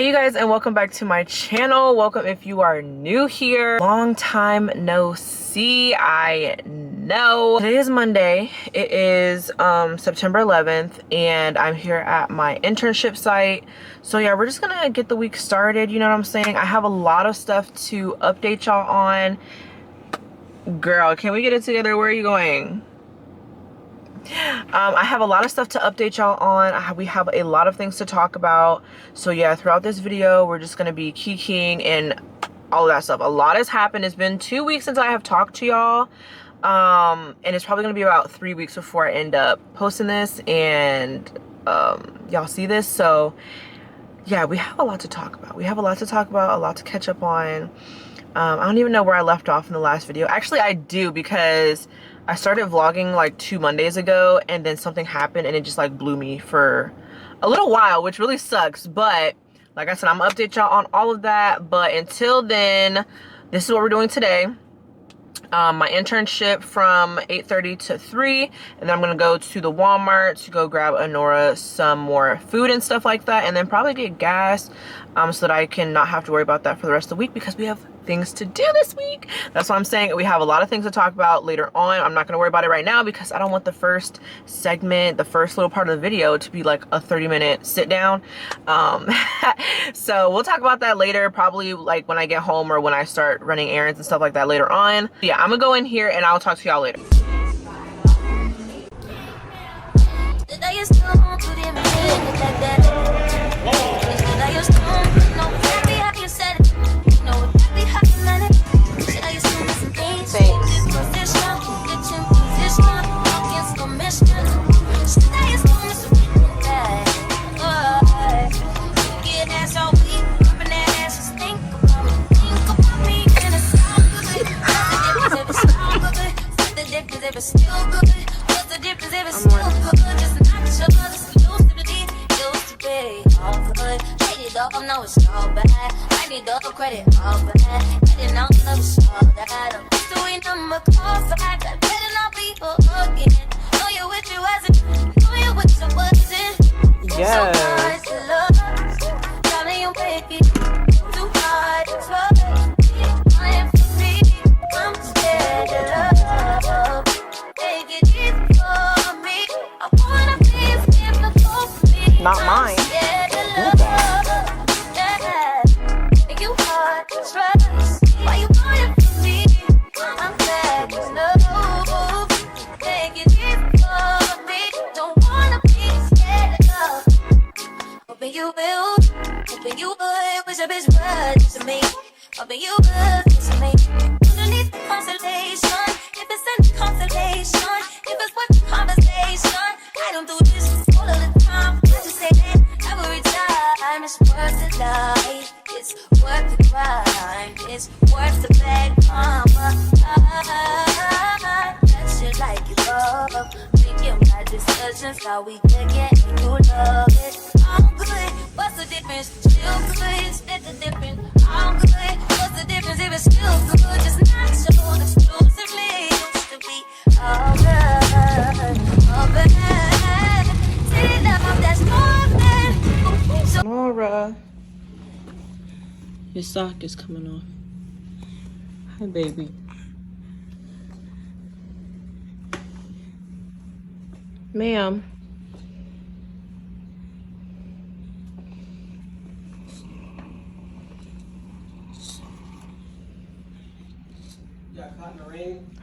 Hey you guys, and welcome back to my channel. Welcome if you are new here. Long time no see. I know. Today is Monday. It is September 11th and I'm here at my internship site. So yeah, we're just gonna get the week started, you know what I'm saying? I have a lot of stuff to update y'all on. Girl, can we get it together? Where are you going? I have a lot of stuff to update y'all on. We have a lot of things to talk about. So yeah, throughout this video, we're just gonna be keying and all of that stuff. A lot has happened. It's been 2 weeks since I have talked to y'all. And it's probably gonna be about 3 weeks before I end up posting this and y'all see this. So yeah, we have a lot to talk about. We have a lot to talk about, a lot to catch up on. I don't even know where I left off in the last video. Actually, I do, because I started vlogging like 2 Mondays ago and then something happened and it just like blew me for a little while, which really sucks. But like I said, I'm gonna update y'all on all of that. But until then, this is what we're doing today. My internship from 8:30 to 3, and then I'm gonna go to the Walmart to go grab Anorah some more food and stuff like that, and then probably get gas so that I can not have to worry about that for the rest of the week, because we have things to do this week. That's what I'm saying. We have a lot of things to talk about later on. I'm not gonna worry about it right now because I don't want the first segment, the first little part of the video, to be like a 30-minute sit down. So we'll talk about that later, probably like when I get home or when I start running errands and stuff like that later on. Yeah, I'm gonna go in here and I'll talk to y'all later. No, it's all bad. I need all credit, all bad. I didn't know all that. I'm just doing number call back. I better not be again. Know you wish you wasn't. Know you wish I wasn't. Yes. So hard to love. Tell me you make it too hard to trust. I am free. I'm scared to love. Take it easy for me. I wanna be difficult for me. Not mine. Why you want it from me? I'm glad you know. Take it easy for me. Don't wanna be scared of love. Hoping you will, hoping you would. Wish a bitch would to me. Hoping you would to me. Underneath the constellation, if it's in constellation, if it's worth the conversation. I don't do this all of the time. I just say that every time. It's worth the life. It's worth the grind. It's worth the bad karma. That shit like it up. Making my decisions how we can get and you love it. I'm good. What's the difference? Still good. Split the difference. I'm good. What's the difference if it's still good? Just not so exclusively. Used to be all good. All good. See love that's more than. So Anorah, your sock is coming off. Hi, baby. Ma'am.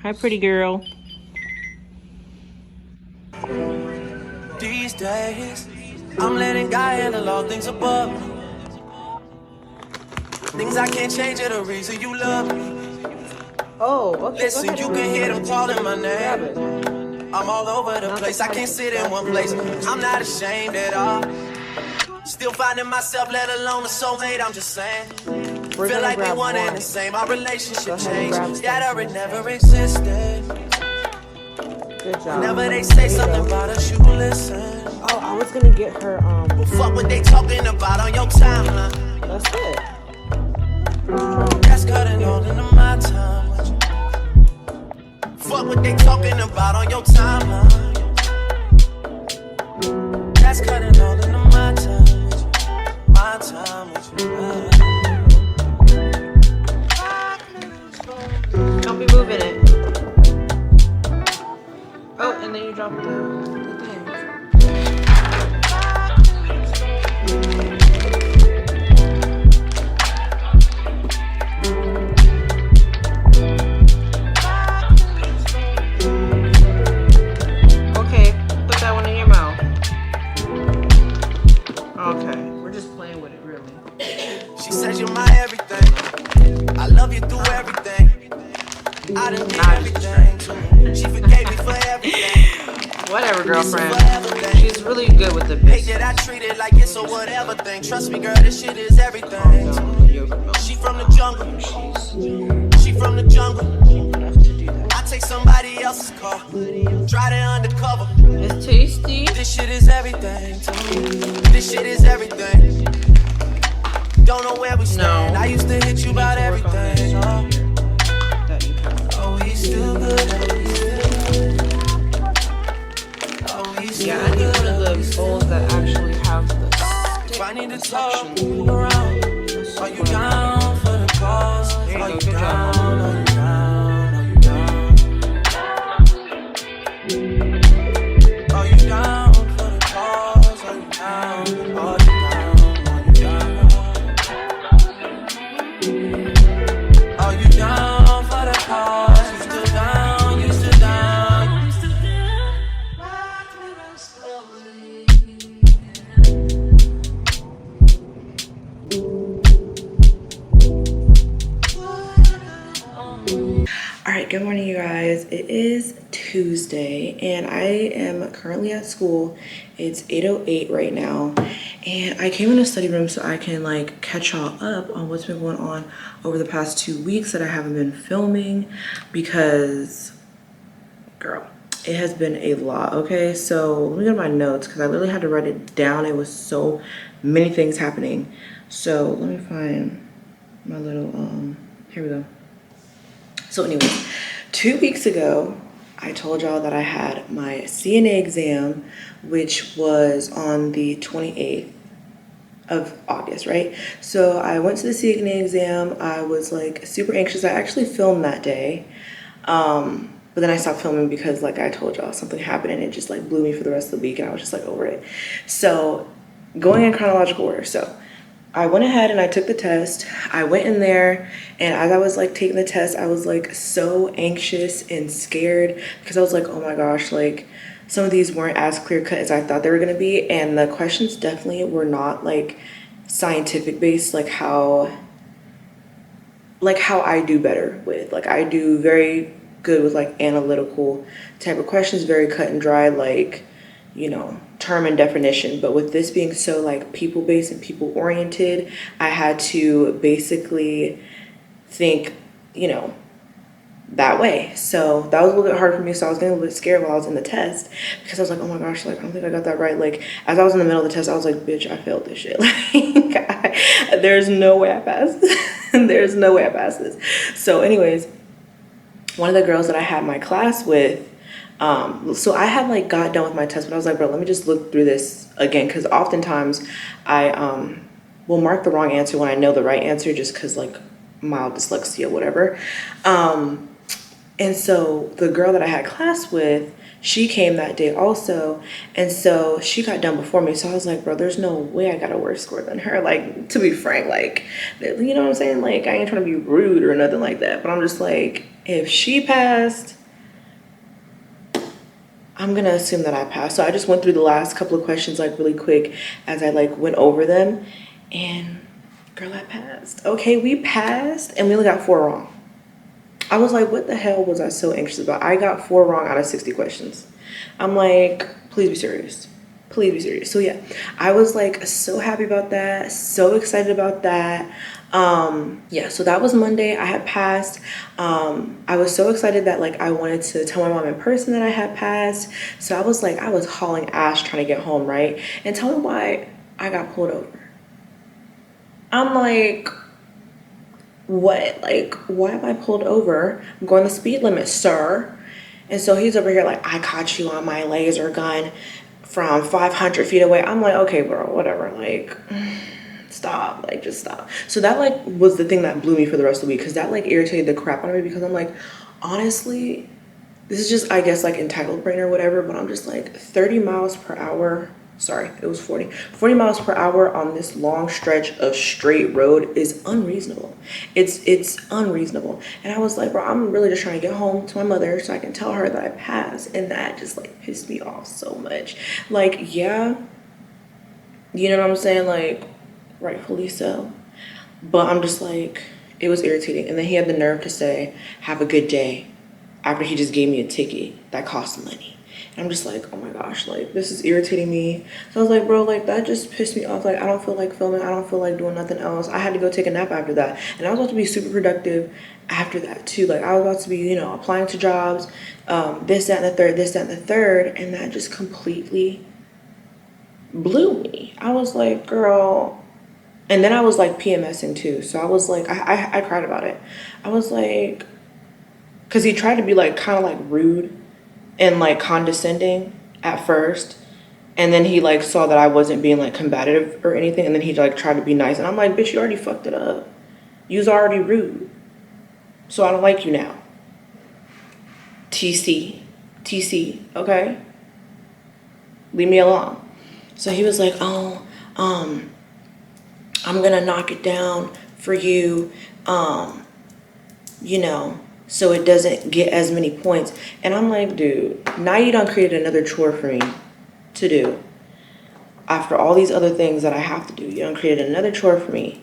Hi, pretty girl. These days, I'm letting God handle all things above me. Things I can't change are the reason you love me. Oh, okay. Listen, you can hear them calling my name. I'm all over the place. I can't sit in one place. I'm not ashamed at all. Still finding myself, let alone a soulmate. I'm just saying. Feel like we one and the same. Our relationship changed. Yet it never existed. Good job. Whenever they say something about us, you listen. Oh, I was gonna get her. Well, fuck what they talking about on your timeline. That's it. That's cutting all into my time with you. Fuck what they talking about on your timeline. That's cutting all into my time with you. My time with you. off the thing. Okay, put that one in your mouth. Okay, we're just playing with it, really. She says you're my everything. I love you through everything. I done did everything to me. She forgave me for everything. Whatever, girlfriend. She's really good with the Hate business. that I treat it like it's a whatever thing. Trust me, girl, this shit is everything. She from the jungle. She from the jungle. I take somebody else's car. Drive it undercover. It's tasty. This shit is everything to me. This shit is everything. Don't know where we stand. No. I used to hit you about everything. Oh, we still good. Oh, we still Yeah, I need one of the bowls that actually have the If I need to talk you around, are you down for the cause? Are you down? Are you down? Are you down? Are you down for the cause? Are you down? Are you down? Are you down for the cause? You still down? You still down? You still down? Rock me real slowly. All right, good morning, you guys. It is Tuesday and I am currently at school. It's 8:08 right now and I came in the study room so I can like catch y'all up on what's been going on over the past 2 weeks that I haven't been filming because, girl, it has been a lot. Okay, so let me go to my notes because I literally had to write it down. It was so many things happening. So let me find my little here we go. So anyways, 2 weeks ago, I told y'all that I had my CNA exam, which was on the 28th of August, right? So I went to the CNA exam. I was like super anxious. I actually filmed that day. But then I stopped filming because like I told y'all something happened and it just like blew me for the rest of the week and I was just like over it. So going in chronological order. So I went ahead and I took the test. I went in there and as I was like taking the test, I was like so anxious and scared because I was like, oh my gosh, like some of these weren't as clear cut as I thought they were gonna be. And the questions definitely were not like scientific based, like how I do better with. Like I do very good with like analytical type of questions, very cut and dry, like, you know, term and definition. But with this being so like people based and people oriented, I had to basically think, you know, that way. So that was a little bit hard for me. So I was getting a little bit scared while I was in the test because I was like, oh my gosh, like I don't think I got that right. Like as I was in the middle of the test, I was like, bitch, I failed this shit. Like there's no way I passed. There's no way I passed this. So anyways, one of the girls that I had my class with, so I had like got done with my test, but I was like, bro, let me just look through this again, because oftentimes I will mark the wrong answer when I know the right answer, just because like mild dyslexia, whatever. And so the girl that I had class with, she came that day also, and so she got done before me. So I was like, bro, there's no way I got a worse score than her. Like, to be frank, like, you know what I'm saying? Like, I ain't trying to be rude or nothing like that, but I'm just like, if she passed, I'm gonna assume that I passed. So I just went through the last couple of questions like really quick as I like went over them, and girl, I passed. Okay, we passed and we only got 4 wrong. I was like, what the hell was I so anxious about? I got 4 wrong out of 60 questions. I'm like, please be serious. Please be serious. So yeah, I was like so happy about that, so excited about that. Yeah, so that was Monday. I had passed. I was so excited that like I wanted to tell my mom in person that I had passed. So I was like, I was hauling ass trying to get home, right? And tell me why I got pulled over. I'm like, what? Like, why am I pulled over? I'm going the speed limit, sir. And so he's over here like, I caught you on my laser gun from 500 feet away. I'm like, okay, bro, whatever. Like, stop. Like, just stop. So that like was the thing that blew me for the rest of the week, because that like irritated the crap out of me, because I'm like, honestly, this is just, I guess, like entitled brain or whatever, but I'm just like 30 miles per hour. Sorry, it was 40 miles per hour on this long stretch of straight road is unreasonable. It's unreasonable. And I was like, bro, I'm really just trying to get home to my mother so I can tell her that I passed. And that just like pissed me off so much. Like, yeah, you know what I'm saying? Like, rightfully so. But I'm just like, it was irritating. And then he had the nerve to say, have a good day, after he just gave me a ticket that cost money. And I'm just like, oh my gosh, like, this is irritating me. So I was like, bro, like, that just pissed me off. Like, I don't feel like filming. I don't feel like doing nothing else. I had to go take a nap after that. And I was about to be super productive after that too. Like, I was about to be, you know, applying to jobs, this, that, and the third, this, that, and the third. And that just completely blew me. I was like, girl. And then I was like PMSing too. So I was like, I cried about it. I was like, because he tried to be like kind of like rude and like condescending at first, and then he like saw that I wasn't being like combative or anything, and then he like tried to be nice, and I'm like, bitch, you already fucked it up. You was already rude, so I don't like you now. TC, okay, leave me alone. So he was like, oh, I'm gonna knock it down for you, you know, so it doesn't get as many points. And I'm like, dude, now you done created another chore for me to do. After all these other things that I have to do, you done created another chore for me.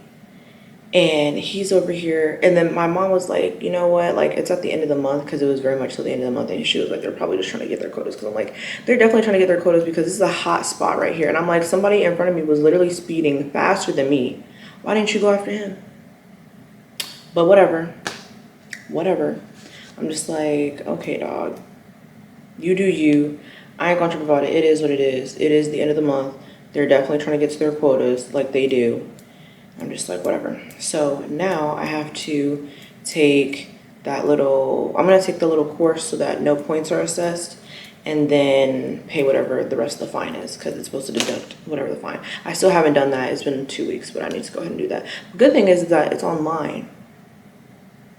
And he's over here. And then my mom was like, you know what? Like, it's at the end of the month, because it was very much till the end of the month. And she was like, they're probably just trying to get their quotas. Because I'm like, they're definitely trying to get their quotas because this is a hot spot right here. And I'm like, somebody in front of me was literally speeding faster than me. Why didn't you go after him? But whatever. I'm just like, okay, dog, you do you. I ain't gonna trip about it. It is what it is. It is the end of the month. They're definitely trying to get to their quotas like they do. I'm just like, whatever. So now I have to take that little, I'm gonna take the little course so that no points are assessed, and then pay whatever the rest of the fine is, because it's supposed to deduct whatever the fine. I still haven't done that. It's been 2 weeks, but I need to go ahead and do that. The good thing is that it's online,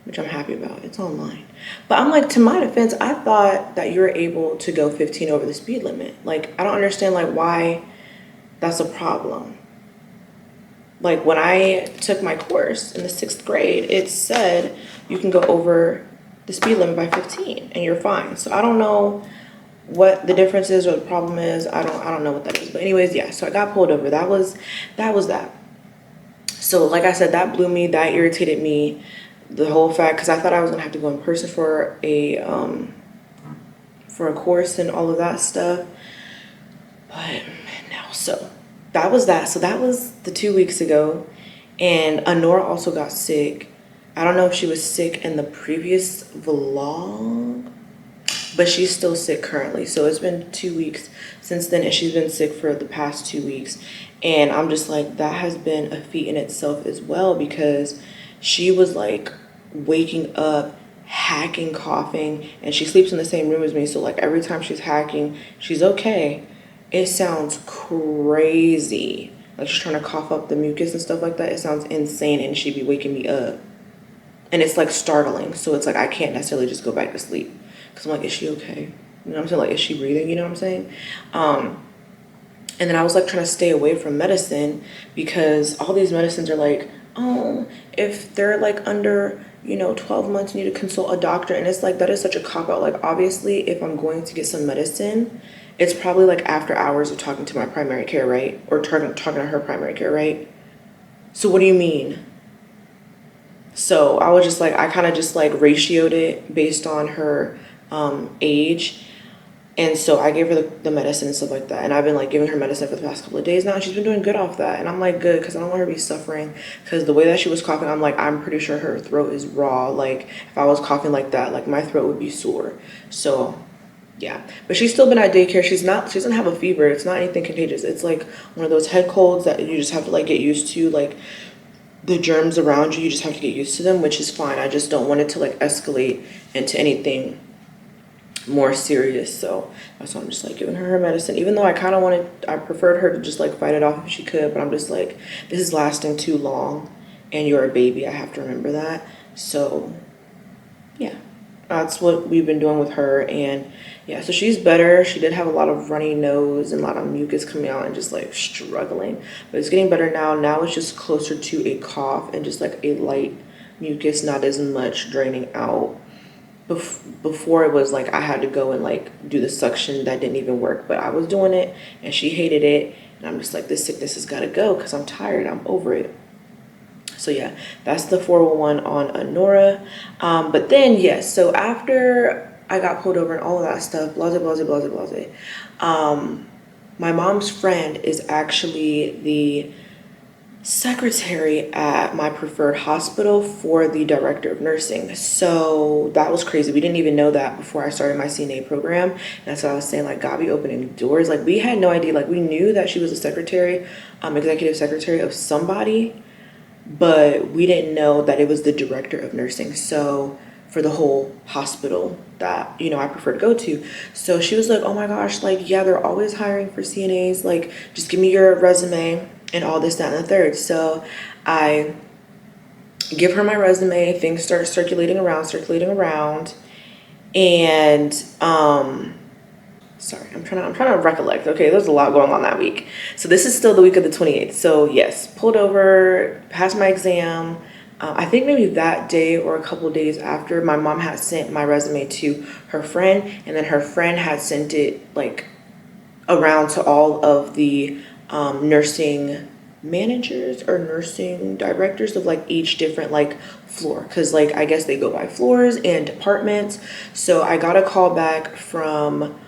which I'm happy about. It's online. But I'm like, to my defense, I thought that you were able to go 15 over the speed limit. Like, I don't understand like why that's a problem. Like, when I took my course in the 6th grade, it said you can go over the speed limit by 15 and you're fine. So I don't know what the difference is or the problem is. I don't know what that is. But anyways, yeah, so I got pulled over. That was that. So like I said, that blew me, that irritated me. The whole fact, because I thought I was gonna have to go in person for a course and all of that stuff, but no. So that was that. So that was the 2 weeks ago, and Anorah also got sick. I don't know if she was sick in the previous vlog, but she's still sick currently. So it's been 2 weeks since then, and she's been sick for the past 2 weeks. And I'm just like, that has been a feat in itself as well, because she was like waking up, hacking, coughing, and she sleeps in the same room as me. So like every time she's hacking, she's okay. It sounds crazy. Like she's trying to cough up the mucus and stuff like that. It sounds insane, and she'd be waking me up. And it's like startling. So it's like, I can't necessarily just go back to sleep. Cause I'm like, is she okay? You know what I'm saying? Like, is she breathing? You know what I'm saying? And then I was like trying to stay away from medicine, because all these medicines are like, oh, if they're like under, you know, 12 months, you need to consult a doctor. And it's like, that is such a cop-out. Like, obviously, if I'm going to get some medicine, it's probably like after hours of talking to my primary care, right? Or talking to her primary care, right? So what do you mean? So I was just like, I kind of just like ratioed it based on her age. And so I gave her the medicine and stuff like that. And I've been like giving her medicine for the past couple of days now. And she's been doing good off that. And I'm like, good, because I don't want her to be suffering. Because the way that she was coughing, I'm like, I'm pretty sure her throat is raw. Like, if I was coughing like that, like my throat would be sore. So yeah, but she's still been at daycare. She doesn't have a fever. It's not anything contagious. It's like one of those head colds that you just have to like get used to. Like, the germs around you, you just have to get used to them, which is fine. I just don't want it to like escalate into anything more serious. So that's why I'm just like giving her medicine, even though I preferred her to just like fight it off if she could. But I'm just like, this is lasting too long, and you're a baby. I have to remember that. So yeah, That's what we've been doing with her. And yeah, so she's better. She did have a lot of runny nose and a lot of mucus coming out and just like struggling, but it's getting better now. Now it's just closer to a cough and just like a light mucus, not as much draining out. Before it was like I had to go and like do the suction that didn't even work, but I was doing it and she hated it. And I'm just like, this sickness has got to go because I'm tired. I'm over it. So yeah, that's the 411 on Anorah. But then yes, so after I got pulled over and all of that stuff, blase, blase, blase, blase. My mom's friend is actually the secretary at my preferred hospital for the director of nursing. So that was crazy. We didn't even know that before I started my CNA program. And that's what I was saying, like, God be opening doors. Like, we had no idea. Like, we knew that she was a secretary, executive secretary of somebody, but we didn't know that it was the director of nursing. So for the whole hospital that, you know, I prefer to go to. So she was like, oh my gosh, like, yeah, they're always hiring for CNAs. Like, just give me your resume and all this, that, and the third. So I give her my resume, things start circulating around. And sorry, I'm trying to recollect. Okay, there's a lot going on that week. So this is still the week of the 28th. So yes, pulled over, passed my exam. I think maybe that day or a couple days after, my mom had sent my resume to her friend, and then her friend had sent it like around to all of the nursing managers or nursing directors of like each different like floor, because like I guess they go by floors and departments. So I got a call back from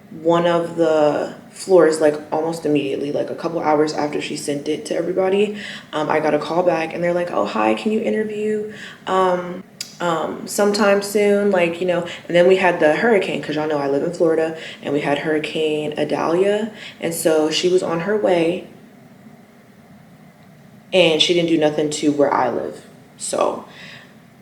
one of the floors like almost immediately, like a couple hours after she sent it to everybody. I got a call back and they're like, oh hi, can you interview sometime soon, like, you know. And then we had the hurricane, because y'all know I live in Florida, and we had Hurricane Idalia, and so she was on her way and she didn't do nothing to where I live. So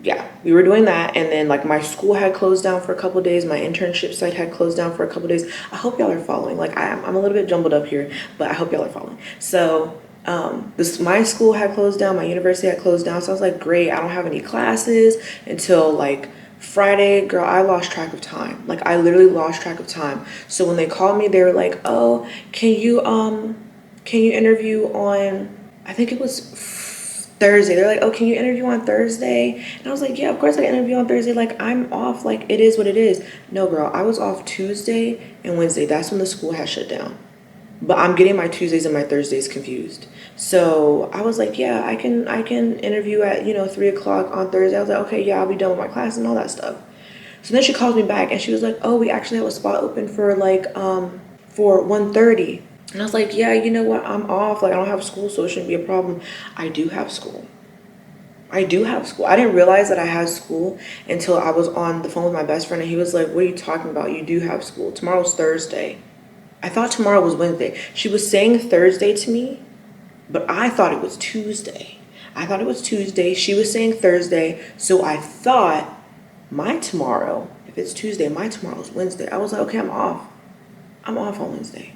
yeah, we were doing that. And then like my school had closed down for a couple of days. My internship site had closed down for a couple of days. I hope y'all are following. Like I'm a little bit jumbled up here, but I hope y'all are following. So my school had closed down, my university had closed down. So I was like, great, I don't have any classes until like Friday. Girl, I lost track of time. Like I literally lost track of time. So when they called me, they were like, oh, can you interview on, I think it was Thursday. They're like, oh, can you interview on Thursday? And I was like, yeah, of course I can interview on Thursday. Like, I'm off. Like, it is what it is. No, girl, I was off Tuesday and Wednesday. That's when the school had shut down. But I'm getting my Tuesdays and my Thursdays confused. So I was like, yeah, I can interview at, 3 o'clock on Thursday. I was like, okay, yeah, I'll be done with my class and all that stuff. So then she calls me back and she was like, oh, we actually have a spot open for like, for 1:30. And I was like, yeah, you know what? I'm off. Like, I don't have school, so it shouldn't be a problem. I do have school. I didn't realize that I had school until I was on the phone with my best friend, and he was like, what are you talking about? You do have school. Tomorrow's Thursday. I thought tomorrow was Wednesday. She was saying Thursday to me, but I thought it was Tuesday. She was saying Thursday. So I thought my tomorrow, if it's Tuesday, my tomorrow is Wednesday. I was like, okay, I'm off. I'm off on Wednesday.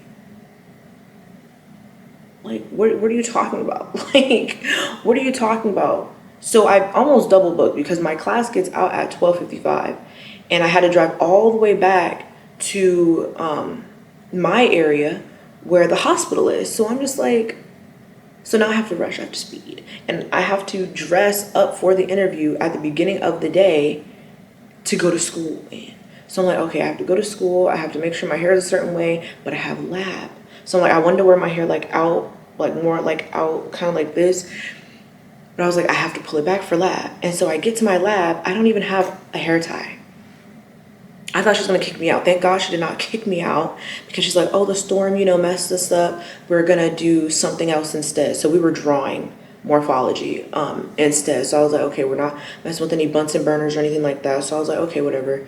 Like, what are you talking about? Like, what are you talking about? So I almost double booked because my class gets out at 12:55, and I had to drive all the way back to my area where the hospital is. So I'm just like, so now I have to rush, I have to speed, and I have to dress up for the interview at the beginning of the day to go to school. So I'm like, okay, I have to go to school. I have to make sure my hair is a certain way, but I have lab. So I'm like, I wanted to wear my hair like out, like more like out, kind of like this. But I was like, I have to pull it back for lab. And so I get to my lab, I don't even have a hair tie. I thought she was gonna kick me out. Thank God she did not kick me out, because she's like, oh, the storm, messed us up. We're gonna do something else instead. So we were drawing morphology instead. So I was like, okay, we're not messing with any Bunsen burners or anything like that. So I was like, okay, whatever.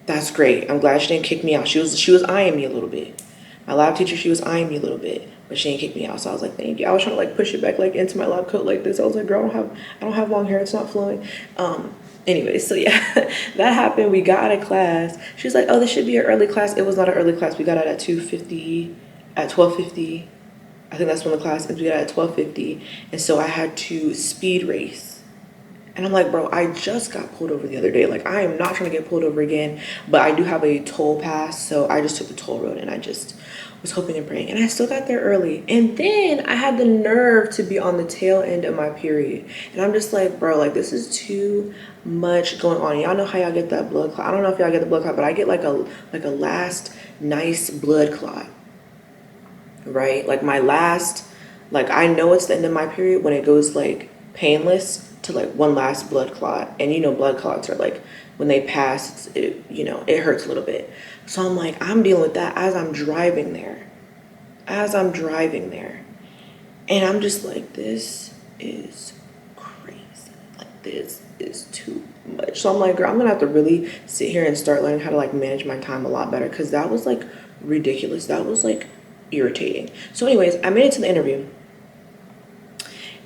That's great. I'm glad she didn't kick me out. She was eyeing me a little bit. My lab teacher, she was eyeing me a little bit, but she didn't kick me out. So I was like, thank you. I was trying to like push it back like into my lab coat like this. I was like, girl, I don't have long hair. It's not flowing. Anyway, so yeah, that happened. We got out of class. She was like, oh, this should be an early class. It was not an early class. We got out at 12:50. I think that's when the class ends. We got out at 12:50. And so I had to speed race And I'm like, bro, I just got pulled over the other day. Like, I am not trying to get pulled over again, but I do have a toll pass. So I just took the toll road and I just was hoping and praying. And I still got there early. And then I had the nerve to be on the tail end of my period. And I'm just like, bro, like, this is too much going on. Y'all know how y'all get that blood clot. I don't know if y'all get the blood clot, but I get like a last nice blood clot, right? Like my last, like, I know it's the end of my period when it goes like painless to like one last blood clot. And you know, blood clots are like, when they pass, it, you know, it hurts a little bit. So I'm like, I'm dealing with that as I'm driving there. And I'm just like, this is crazy. Like, this is too much. So I'm like, girl, I'm gonna have to really sit here and start learning how to like manage my time a lot better, because that was like ridiculous. That was like irritating. So anyways, I made it to the interview.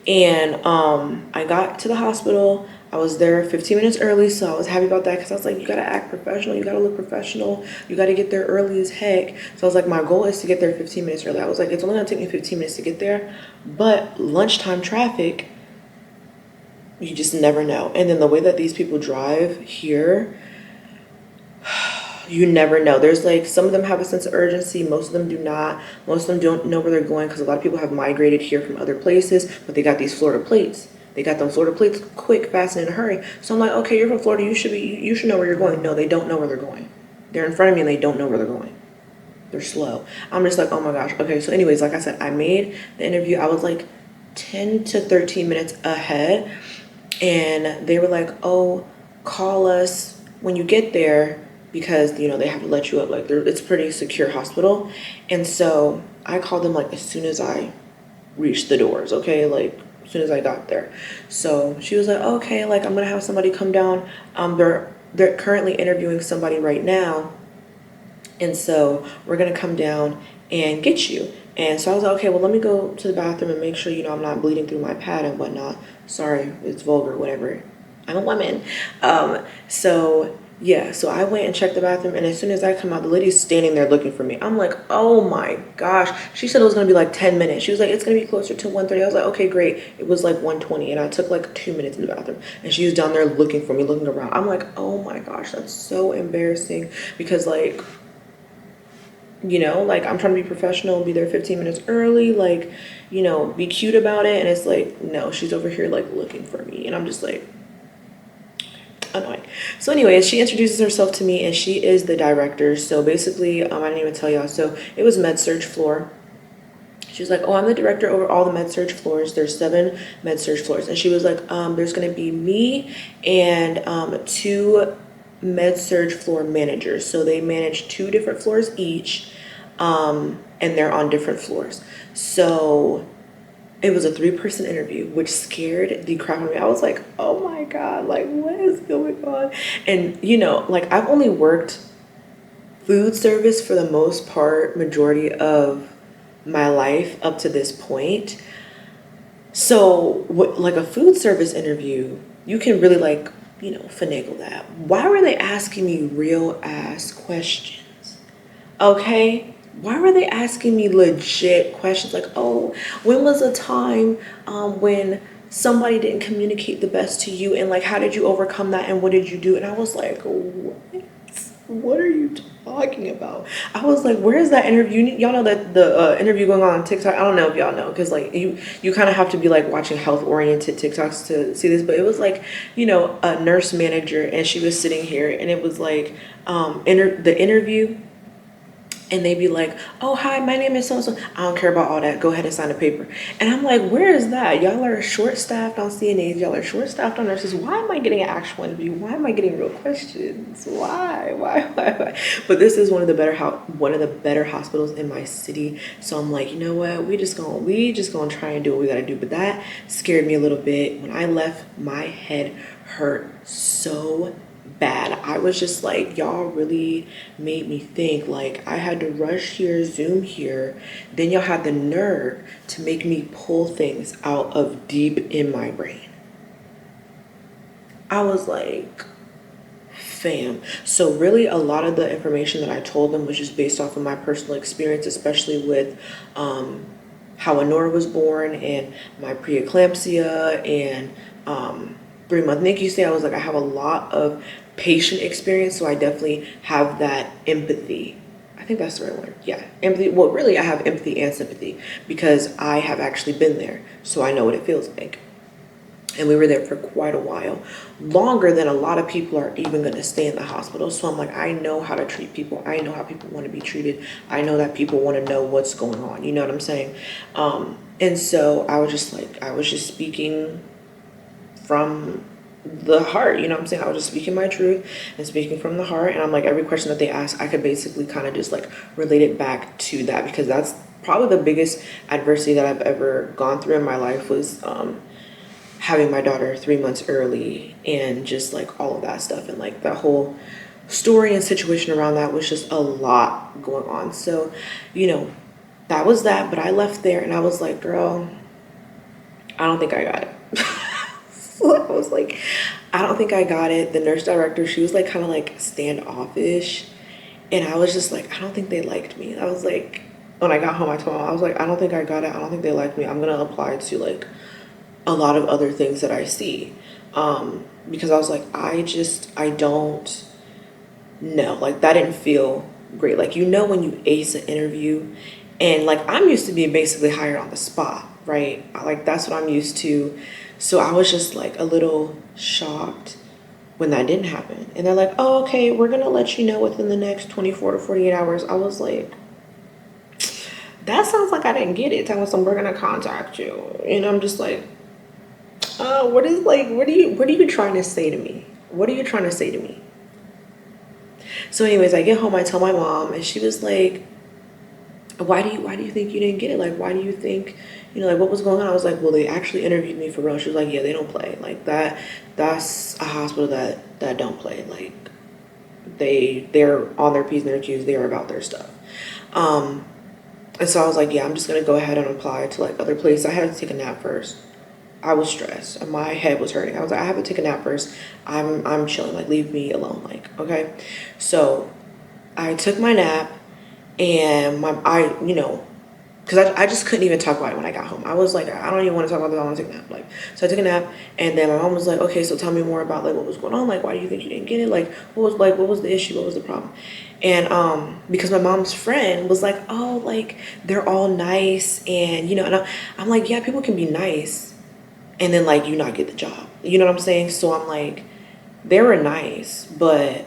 And I got to the hospital. I was there 15 minutes early, so I was happy about that, because I was like, you gotta act professional, you gotta look professional, you gotta get there early as heck. So I was like, my goal is to get there 15 minutes early. I was like, it's only gonna take me 15 minutes to get there, but lunchtime traffic, you just never know. And then the way that these people drive here, you never know. There's like, some of them have a sense of urgency, most of them do not. Most of them don't know where they're going, because a lot of people have migrated here from other places, but they got these Florida plates. They got them Florida plates quick, fast, and in a hurry. So I'm like, okay, you're from Florida, you should know where you're going. No, they don't know where they're going. They're in front of me and they don't know where they're going. They're slow. I'm just like, oh my gosh. Okay, so anyways, like I said, I made the interview. I was like 10 to 13 minutes ahead, and they were like, oh, call us when you get there, because, you know, they have to let you up. Like, it's a pretty secure hospital. And so I called them like as soon as I reached the doors, okay? Like, as soon as I got there. So she was like, okay, like, I'm gonna have somebody come down. They're currently interviewing somebody right now, and so we're gonna come down and get you. And so I was like, okay, well, let me go to the bathroom and make sure, you know, I'm not bleeding through my pad and whatnot. Sorry, it's vulgar, whatever. I'm a woman. So yeah, so I went and checked the bathroom, and as soon as I come out, the lady's standing there looking for me. I'm like, oh my gosh. She said it was gonna be like 10 minutes. She was like, it's gonna be closer to 1:30. I was like, okay, great. It was like 1:20, and I took like 2 minutes in the bathroom, and she was down there looking for me, looking around. I'm like, oh my gosh, that's so embarrassing, because like, you know, like, I'm trying to be professional, be there 15 minutes early, like, you know, be cute about it, and it's like, no, she's over here like looking for me, and I'm just like, annoying. So anyways, she introduces herself to me, and she is the director. So basically, I didn't even tell y'all, so it was med-surg floor. She was like, oh, I'm the director over all the med-surg floors. There's 7 med-surg floors. And she was like, there's gonna be me and 2 med-surg floor managers. So they manage 2 different floors each, and they're on different floors. So it was a 3-person interview, which scared the crap out of me. I was like, oh my God, like, what is going on? And, you know, like, I've only worked food service for the most part, majority of my life up to this point. So, like, a food service interview, you can really, like, you know, finagle that. Why were they asking me real ass questions? Okay? Why were they asking me legit questions like, oh, when was a time when somebody didn't communicate the best to you, and like, how did you overcome that, and what did you do? And I was like, what are you talking about? I was like, where is that interview? Y'all know that the interview going on TikTok? I don't know if y'all know, because like you kind of have to be like watching health oriented TikToks to see this, but it was like, you know, a nurse manager, and she was sitting here, and it was like the interview. And they'd be like, oh, hi, my name is so-and-so. I don't care about all that. Go ahead and sign the paper. And I'm like, where is that? Y'all are short-staffed on CNAs. Y'all are short-staffed on nurses. Why am I getting an actual interview? Why am I getting real questions? Why? But this is one of the better hospitals in my city. So I'm like, you know what? We just gonna try and do what we gotta do. But that scared me a little bit. When I left, my head hurt so bad. I was just like, y'all really made me think. Like, I had to rush here, zoom here, then y'all had the nerve to make me pull things out of deep in my brain. I was like, fam. So really, a lot of the information that I told them was just based off of my personal experience, especially with how Anorah was born, and my preeclampsia, and 3-month NICU stay, I was like, I have a lot of patient experience, so I definitely have that empathy. I think that's the right word. Yeah, empathy. Well, really, I have empathy and sympathy because I have actually been there, so I know what it feels like. And we were there for quite a while, longer than a lot of people are even going to stay in the hospital. So I'm like, I know how to treat people. I know how people want to be treated. I know that people want to know what's going on. You know what I'm saying? And so I was just like, I was just speaking from the heart, you know what I'm saying? I was just speaking my truth and speaking from the heart. And I'm like, every question that they ask, I could basically kind of just like relate it back to that, because that's probably the biggest adversity that I've ever gone through in my life was having my daughter 3 months early, and just like all of that stuff, and like that whole story and situation around that was just a lot going on. So, you know, that was that. But I left there and I was like, girl, I don't think I got it. So I was like, I don't think I got it. The nurse director, she was like kind of like standoffish, and I was just like, I don't think they liked me. I was like, when I got home, I told them, I was like, I don't think I got it. I don't think they liked me. I'm gonna apply to like a lot of other things that I see, because I was like, I don't know, like that didn't feel great. Like, you know, when you ace an interview, and like I'm used to being basically hired on the spot, right? Like that's what I'm used to. So I was just like a little shocked when that didn't happen. And they're like, oh, okay, we're gonna let you know within the next 24 to 48 hours. I was like, that sounds like I didn't get it. Telling some, we're gonna contact you. And I'm just like, what are you trying to say to me? What are you trying to say to me? So anyways, I get home, I tell my mom, and she was like, why do you think you didn't get it? Like, why do you think, you know, like what was going on? I was like, well, they actually interviewed me for real. She was like, yeah, they don't play. Like that's a hospital that don't play. Like they're on their P's and their Q's, they're about their stuff. And so I was like, yeah, I'm just gonna go ahead and apply to like other places. I had to take a nap first. I was stressed and my head was hurting. I was like, I have to take a nap first. I'm chilling, like leave me alone, like, okay. So I took my nap, and you know, because I just couldn't even talk about it when I got home. I was like, I don't even want to talk about this, I want to take a nap. Like, so I took a nap, and then my mom was like, okay, so tell me more about like what was going on. Like, why do you think you didn't get it? Like, what was the issue? What was the problem? And because my mom's friend was like, oh, like they're all nice, and you know, and I'm like, yeah, people can be nice and then like you not get the job. You know what I'm saying? So I'm like, they were nice, but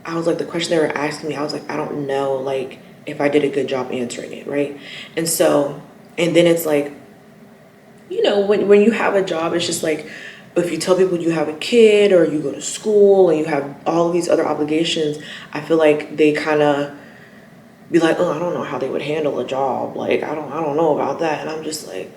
I was like, the question they were asking me, I was like, I don't know, like if I did a good job answering it, right? And so, and then it's like, you know, when you have a job, it's just like, if you tell people you have a kid or you go to school and you have all these other obligations, I feel like they kind of be like, oh, I don't know how they would handle a job. Like, I don't know about that. And I'm just like,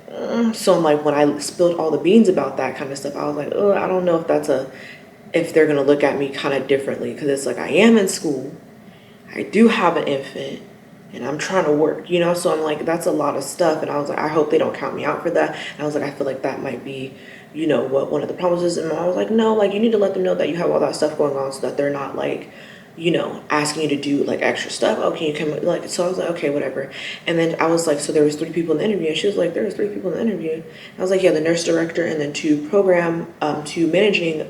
So I'm like, when I spilled all the beans about that kind of stuff, I was like, oh, I don't know if they're going to look at me kind of differently. Because it's like, I am in school. I do have an infant. And I'm trying to work, you know? So I'm like, that's a lot of stuff. And I was like, I hope they don't count me out for that. And I was like, I feel like that might be, you know, what one of the problems is. And I was like, no, like, you need to let them know that you have all that stuff going on so that they're not like, you know, asking you to do like extra stuff. Oh, can you come? Like, so I was like, okay, whatever. And then I was like, so there was 3 people in the interview. And she was like, there was 3 people in the interview. And I was like, yeah, the nurse director and then 2 managing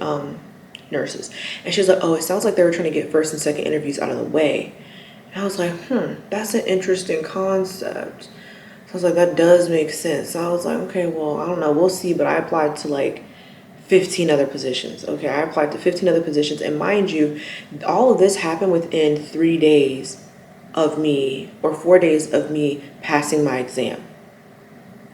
nurses. And she was like, oh, it sounds like they were trying to get first and second interviews out of the way. And I was like, that's an interesting concept. So I was like, that does make sense. So I was like, okay, well, I don't know, we'll see. But I applied to like 15 other positions. Okay, I applied to 15 other positions. And mind you, all of this happened within 3 days of me, or 4 days of me passing my exam,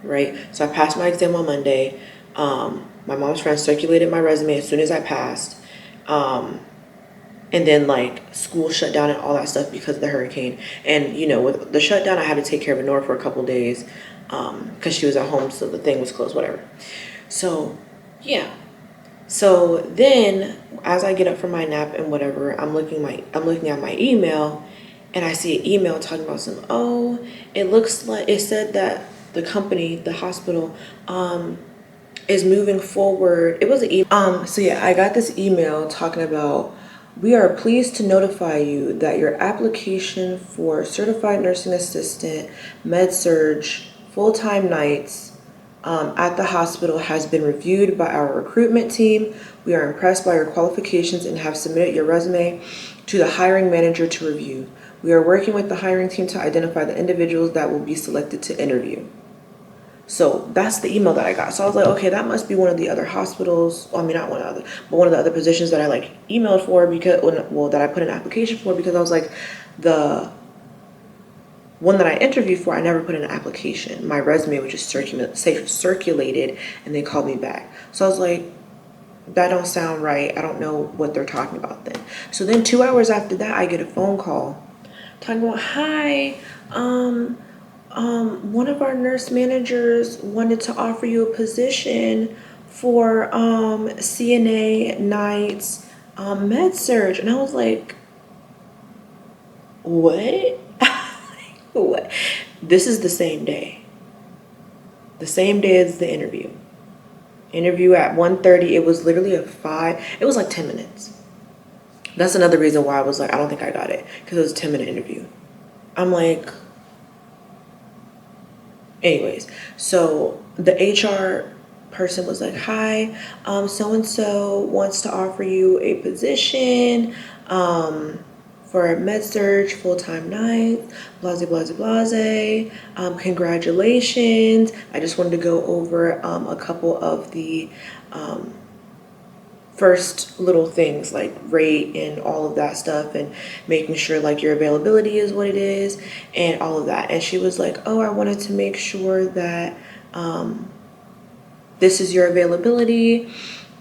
right? So I passed my exam on Monday. My mom's friend circulated my resume as soon as I passed. And then like school shut down and all that stuff because of the hurricane. And you know, with the shutdown, I had to take care of Anorah for a couple days because she was at home, so the thing was closed, whatever. So yeah. So then as I get up from my nap and whatever, I'm looking at my email, and I see an email talking about it looks like it said that the company, the hospital, is moving forward. It was an email. So yeah, I got this email talking about, we are pleased to notify you that your application for certified nursing assistant, med-surg, full-time nights, at the hospital has been reviewed by our recruitment team. We are impressed by your qualifications and have submitted your resume to the hiring manager to review. We are working with the hiring team to identify the individuals that will be selected to interview. So that's the email that I got. So I was like, okay, that must be one of the other hospitals. Well, I mean, not one of the other, but one of the other positions that I like emailed for because, well, that I put an application for, because I was like, the one that I interviewed for, I never put in an application. My resume was just circulated and they called me back. So I was like, that don't sound right. I don't know what they're talking about then. So then 2 hours after that, I get a phone call talking about, hi, one of our nurse managers wanted to offer you a position for CNA nights med surge. And I was like, what? What? This is the same day. The same day as the interview. Interview at 1:30. It was literally it was like 10 minutes. That's another reason why I was like, I don't think I got it, because it was a 10-minute interview. I'm like, anyways, so the HR person was like, hi, so-and-so wants to offer you a position for a med surge full-time night, blase, blase, blase. Congratulations. I just wanted to go over a couple of the first little things like rate and all of that stuff, and making sure like your availability is what it is and all of that. And she was like, oh, I wanted to make sure that this is your availability.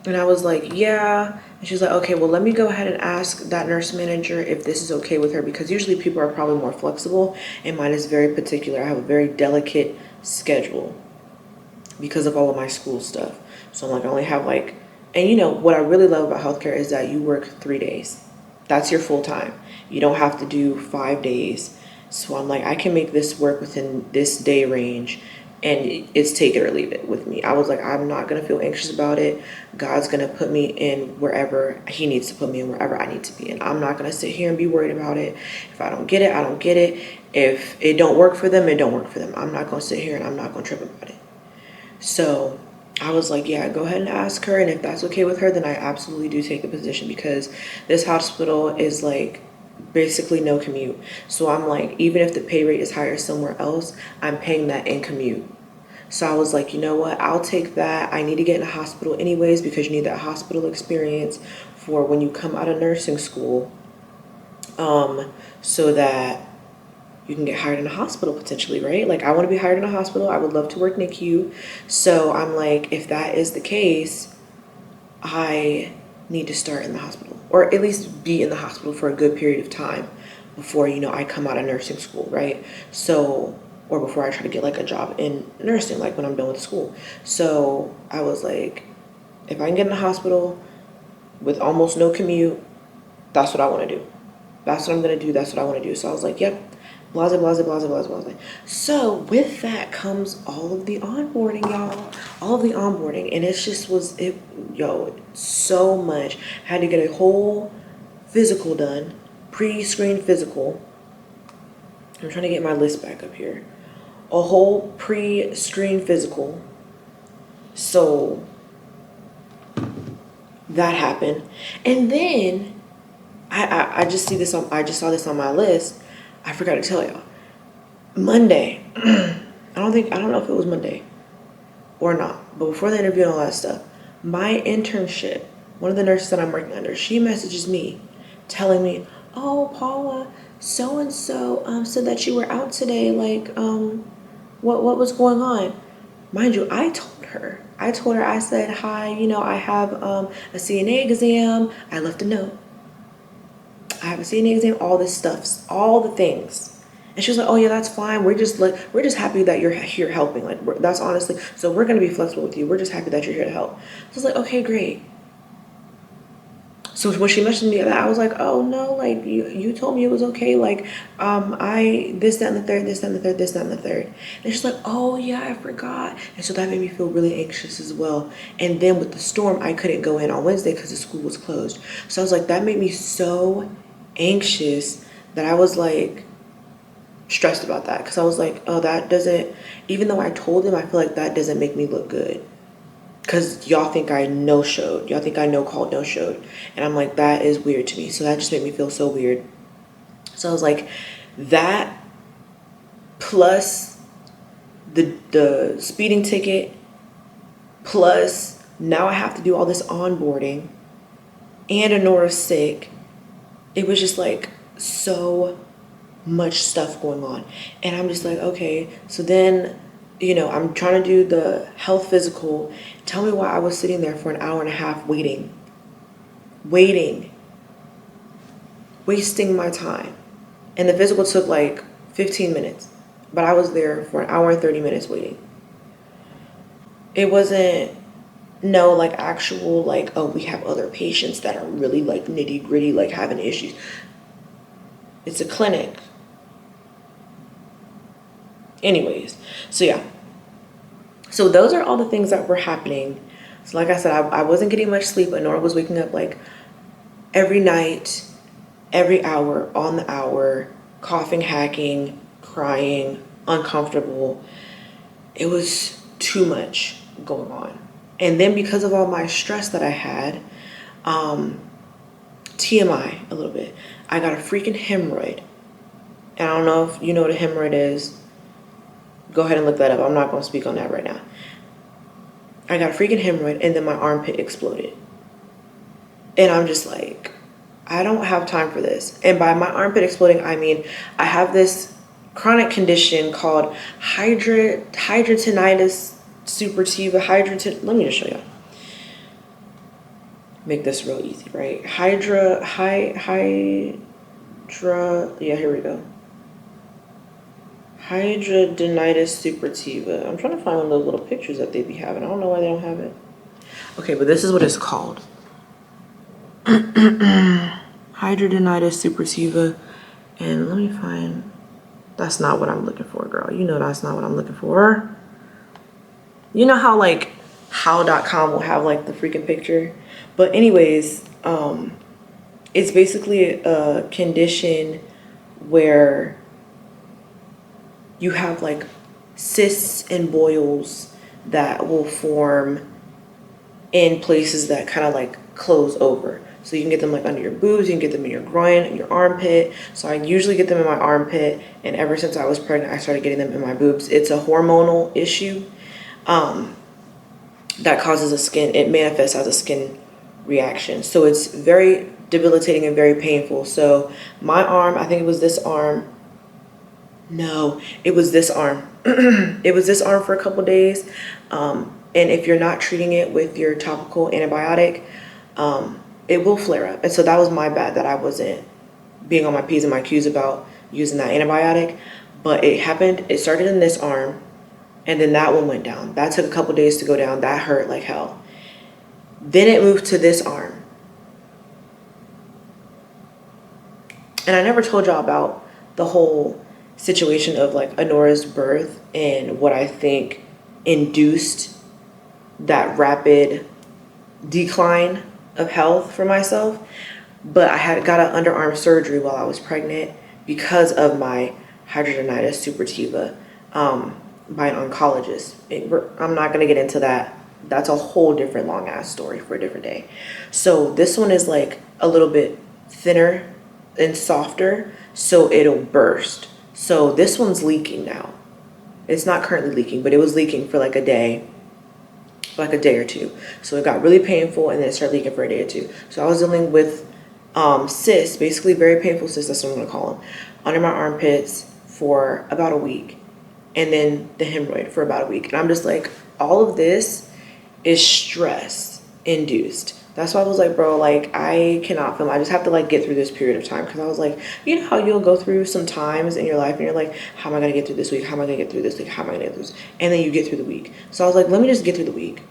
And I was like, yeah. And she's like, okay, well, let me go ahead and ask that nurse manager if this is okay with her, because usually people are probably more flexible and mine is very particular. I have a very delicate schedule because of all of my school stuff. So I'm like, I only have like, and you know, what I really love about healthcare is that you work 3 days. That's your full time. You don't have to do 5 days. So I'm like, I can make this work within this day range, and it's take it or leave it with me. I was like, I'm not going to feel anxious about it. God's going to put me in wherever he needs to put me in, wherever I need to be in. I'm not going to sit here and be worried about it. If I don't get it, I don't get it. If it don't work for them, it don't work for them. I'm not going to sit here and I'm not going to trip about it. So I was like, yeah, go ahead and ask her. And if that's okay with her, then I absolutely do take the position, because this hospital is like basically no commute. So I'm like, even if the pay rate is higher somewhere else, I'm paying that in commute. So I was like, you know what, I'll take that. I need to get in a hospital anyways, because you need that hospital experience for when you come out of nursing school, so that you can get hired in a hospital potentially, right? Like, I want to be hired in a hospital. I would love to work NICU. So I'm like, if that is the case, I need to start in the hospital, or at least be in the hospital for a good period of time before, you know, I come out of nursing school, right? So, or before I try to get like a job in nursing, like when I'm done with school. So I was like, if I can get in a hospital with almost no commute, that's what I want to do. That's what I'm going to do. That's what I want to do. So I was like, yep. Blase, blase, blase, blase, blase. So with that comes all of the onboarding, y'all. All of the onboarding. And it's just so much. I had to get a whole physical done. Pre-screen physical. I'm trying to get my list back up here. A whole pre-screen physical. So that happened. And then I just saw this on my list. I forgot to tell y'all. Monday, I don't know if it was Monday or not, but before the interview and all that stuff, my internship, one of the nurses that I'm working under, she messages me telling me, oh, Paula, so-and-so said that you were out today. Like, what was going on? Mind you, I told her, I said, hi, you know, I have a CNA exam. I left a note. I have a CNA exam, all this stuff, all the things. And she was like, oh yeah, that's fine. We're just happy that you're here helping. Like, that's honestly, so we're going to be flexible with you. We're just happy that you're here to help. So I was like, okay, great. So when she mentioned me that, I was like, oh no, like you told me it was okay. Like, this, that, and the third, this, that, and the third, this, that, and the third. And she's like, oh yeah, I forgot. And so that made me feel really anxious as well. And then with the storm, I couldn't go in on Wednesday because the school was closed. So I was like, that made me so anxious that I was like, stressed about that because I was like, oh, that doesn't, even though I told him, I feel like that doesn't make me look good. Because y'all think I no-showed. Y'all think I no-called, no-showed. And I'm like, that is weird to me. So that just made me feel so weird. So I was like, that plus the speeding ticket, plus now I have to do all this onboarding, and Anorah's sick. It was just like so much stuff going on. And I'm just like, okay. So then, you know, I'm trying to do the health physical. Tell me why I was sitting there for an hour and a half waiting, wasting my time. And the physical took like 15 minutes, but I was there for an hour and 30 minutes waiting. It wasn't no like actual like, oh, we have other patients that are really like nitty gritty, like having issues. It's a clinic. Anyways, so yeah. So those are all the things that were happening. So like I said, I wasn't getting much sleep. Anorah was waking up like every night, every hour, on the hour, coughing, hacking, crying, uncomfortable. It was too much going on. And then because of all my stress that I had, TMI a little bit, I got a freaking hemorrhoid. And I don't know if you know what a hemorrhoid is. Go ahead and look that up. I'm not going to speak on that right now. I got a freaking hemorrhoid and then my armpit exploded. And I'm just like, I don't have time for this. And by my armpit exploding, I mean, I have this chronic condition called hidradenitis suppurativa. Let me just show you. Make this real easy, right? Yeah, here we go. Hidradenitis suppurativa. I'm trying to find one of those little pictures that they be having. I don't know why they don't have it. Okay, but this is what it's called. Hidradenitis suppurativa. And let me find, that's not what I'm looking for, girl. You know that's not what I'm looking for. You know how like how.com will have like the freaking picture? But anyways, it's basically a condition where you have like cysts and boils that will form in places that kind of like close over. So you can get them like under your boobs, you can get them in your groin, in your armpit. So I usually get them in my armpit, and ever since I was pregnant, I started getting them in my boobs. It's a hormonal issue that causes it manifests as a skin reaction. So it's very debilitating and very painful. So my arm, I think it was this arm. No, it was this arm. It was this arm for a couple days. And if you're not treating it with your topical antibiotic, it will flare up. And so that was my bad that I wasn't being on my P's and my Q's about using that antibiotic. But it happened, it started in this arm, and then that one went down. That took a couple days to go down. That hurt like hell. Then it moved to this arm. And I never told y'all about the whole situation of like Anorah's birth and what I think induced that rapid decline of health for myself. But I had got an underarm surgery while I was pregnant because of my hidradenitis suppurativa by an oncologist. I'm not going to get into that. That's a whole different long ass story for a different day. So this one is like a little bit thinner and softer, so it'll burst. So this one's leaking now. It's not currently leaking, but it was leaking for like a day or two. So it got really painful, and then it started leaking for a day or two. So I was dealing with cysts, basically very painful cysts, that's what I'm gonna call them, under my armpits for about a week, and then the hemorrhoid for about a week. And I'm just like, all of this is stress induced. That's why I was like, bro, like I cannot film. I just have to like get through this period of time. Because I was like, you know how you'll go through some times in your life and you're like, how am I gonna get through this week? How am I gonna get through this week? How am I gonna get through this? And then you get through the week. So I was like, let me just get through the week.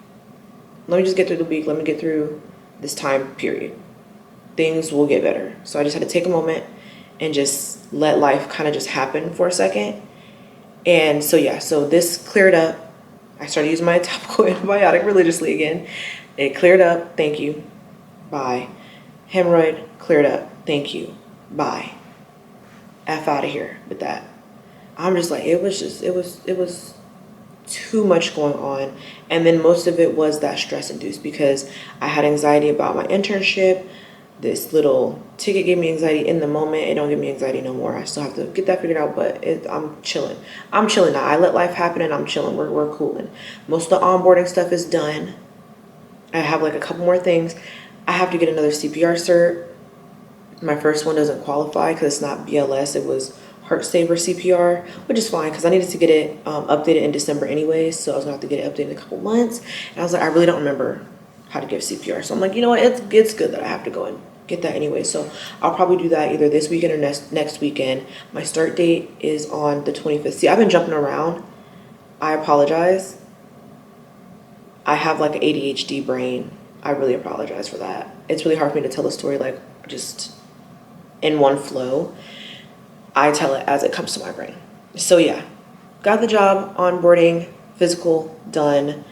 Let me just get through the week. Let me get through this time period. Things will get better. So I just had to take a moment and just let life kind of just happen for a second. And so yeah, so this cleared up. I started using my topical antibiotic religiously again. It cleared up, thank you, bye. Hemorrhoid, cleared up, thank you, bye. F out of here with that. I'm just like, it was too much going on. And then most of it was that stress induced because I had anxiety about my internship. This little ticket gave me anxiety in the moment. It don't give me anxiety no more. I still have to get that figured out, but I'm chilling. I'm chilling now. I let life happen and I'm chilling. We're cooling. Most of the onboarding stuff is done. I have like a couple more things. I have to get another CPR cert. My first one doesn't qualify because it's not BLS. It was Heart Saver CPR, which is fine because I needed to get it updated in December anyway. So I was gonna have to get it updated in a couple months. And I was like, I really don't remember how to give CPR. So I'm like, you know what? It's good that I have to go and get that anyway. So I'll probably do that either this weekend or next weekend. My start date is on the 25th. See, I've been jumping around. I apologize. I have like an ADHD brain. I really apologize for that. It's really hard for me to tell a story like just in one flow. I tell it as it comes to my brain. So yeah, got the job, onboarding, physical, done.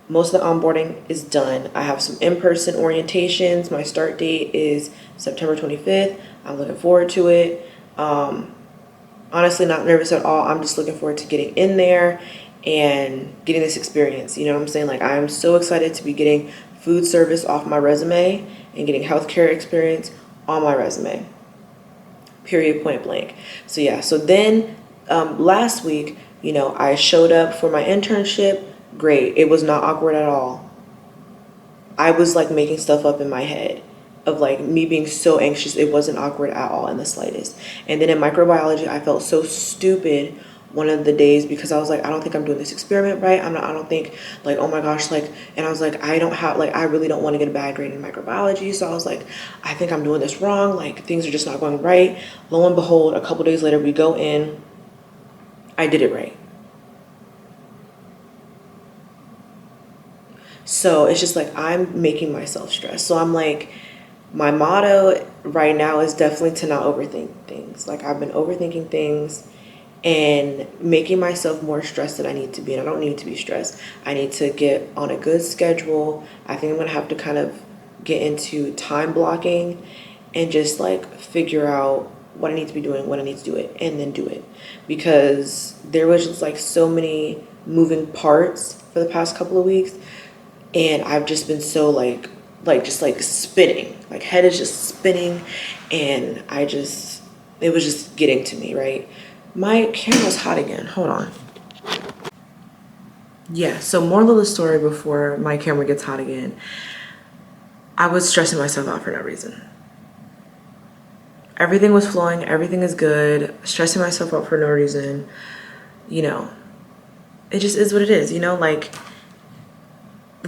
Most of the onboarding is done. I have some in-person orientations. My start date is September 25th. I'm looking forward to it. Honestly, not nervous at all. I'm just looking forward to getting in there and getting this experience. You know what I'm saying? Like, I'm so excited to be getting food service off my resume and getting healthcare experience on my resume. Period, point blank. So yeah, so then last week, you know, I showed up for my internship. Great. It was not awkward at all. I was like making stuff up in my head of like me being so anxious. It wasn't awkward at all in the slightest. And then in microbiology, I felt so stupid one of the days because I was like, I don't think I'm doing this experiment right. I don't think like, oh my gosh, like, and I was like, I really don't want to get a bad grade in microbiology. So I was like, I think I'm doing this wrong. Like things are just not going right. Lo and behold, a couple days later, we go in, I did it right. So it's just like, I'm making myself stress. So I'm like, my motto right now is definitely to not overthink things. Like I've been overthinking things and making myself more stressed than I need to be. And I don't need to be stressed. I need to get on a good schedule. I think I'm gonna have to kind of get into time blocking and just like figure out what I need to be doing, when I need to do it, and then do it. Because there was just like so many moving parts for the past couple of weeks. And I've just been so like spinning, like head is just spinning. And it was just getting to me, right? My camera's hot again, hold on. Yeah, so moral of the story before my camera gets hot again. I was stressing myself out for no reason. Everything was flowing, everything is good. Stressing myself out for no reason. You know, it just is what it is, you know, like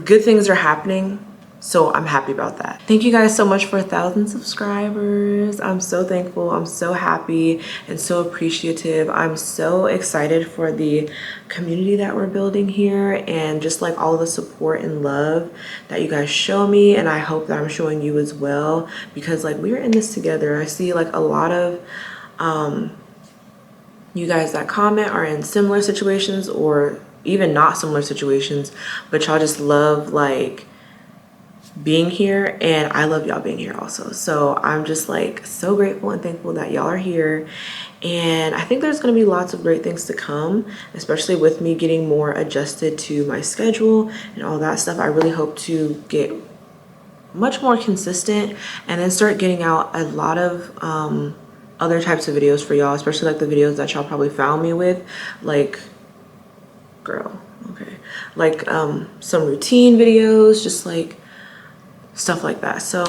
good things are happening, so I'm happy about that. Thank you guys so much for 1,000 subscribers. I'm so thankful. I'm so happy and so appreciative. I'm so excited for the community that we're building here and just like all of the support and love that you guys show me, and I hope that I'm showing you as well, because like we're in this together. I see like a lot of you guys that comment are in similar situations or even not similar situations, but y'all just love like being here, and I love y'all being here also. So I'm just like so grateful and thankful that y'all are here, and I think there's going to be lots of great things to come, especially with me getting more adjusted to my schedule and all that stuff. I really hope to get much more consistent and then start getting out a lot of other types of videos for y'all, especially like the videos that y'all probably found me with, like girl, okay, like some routine videos, just like stuff like that. So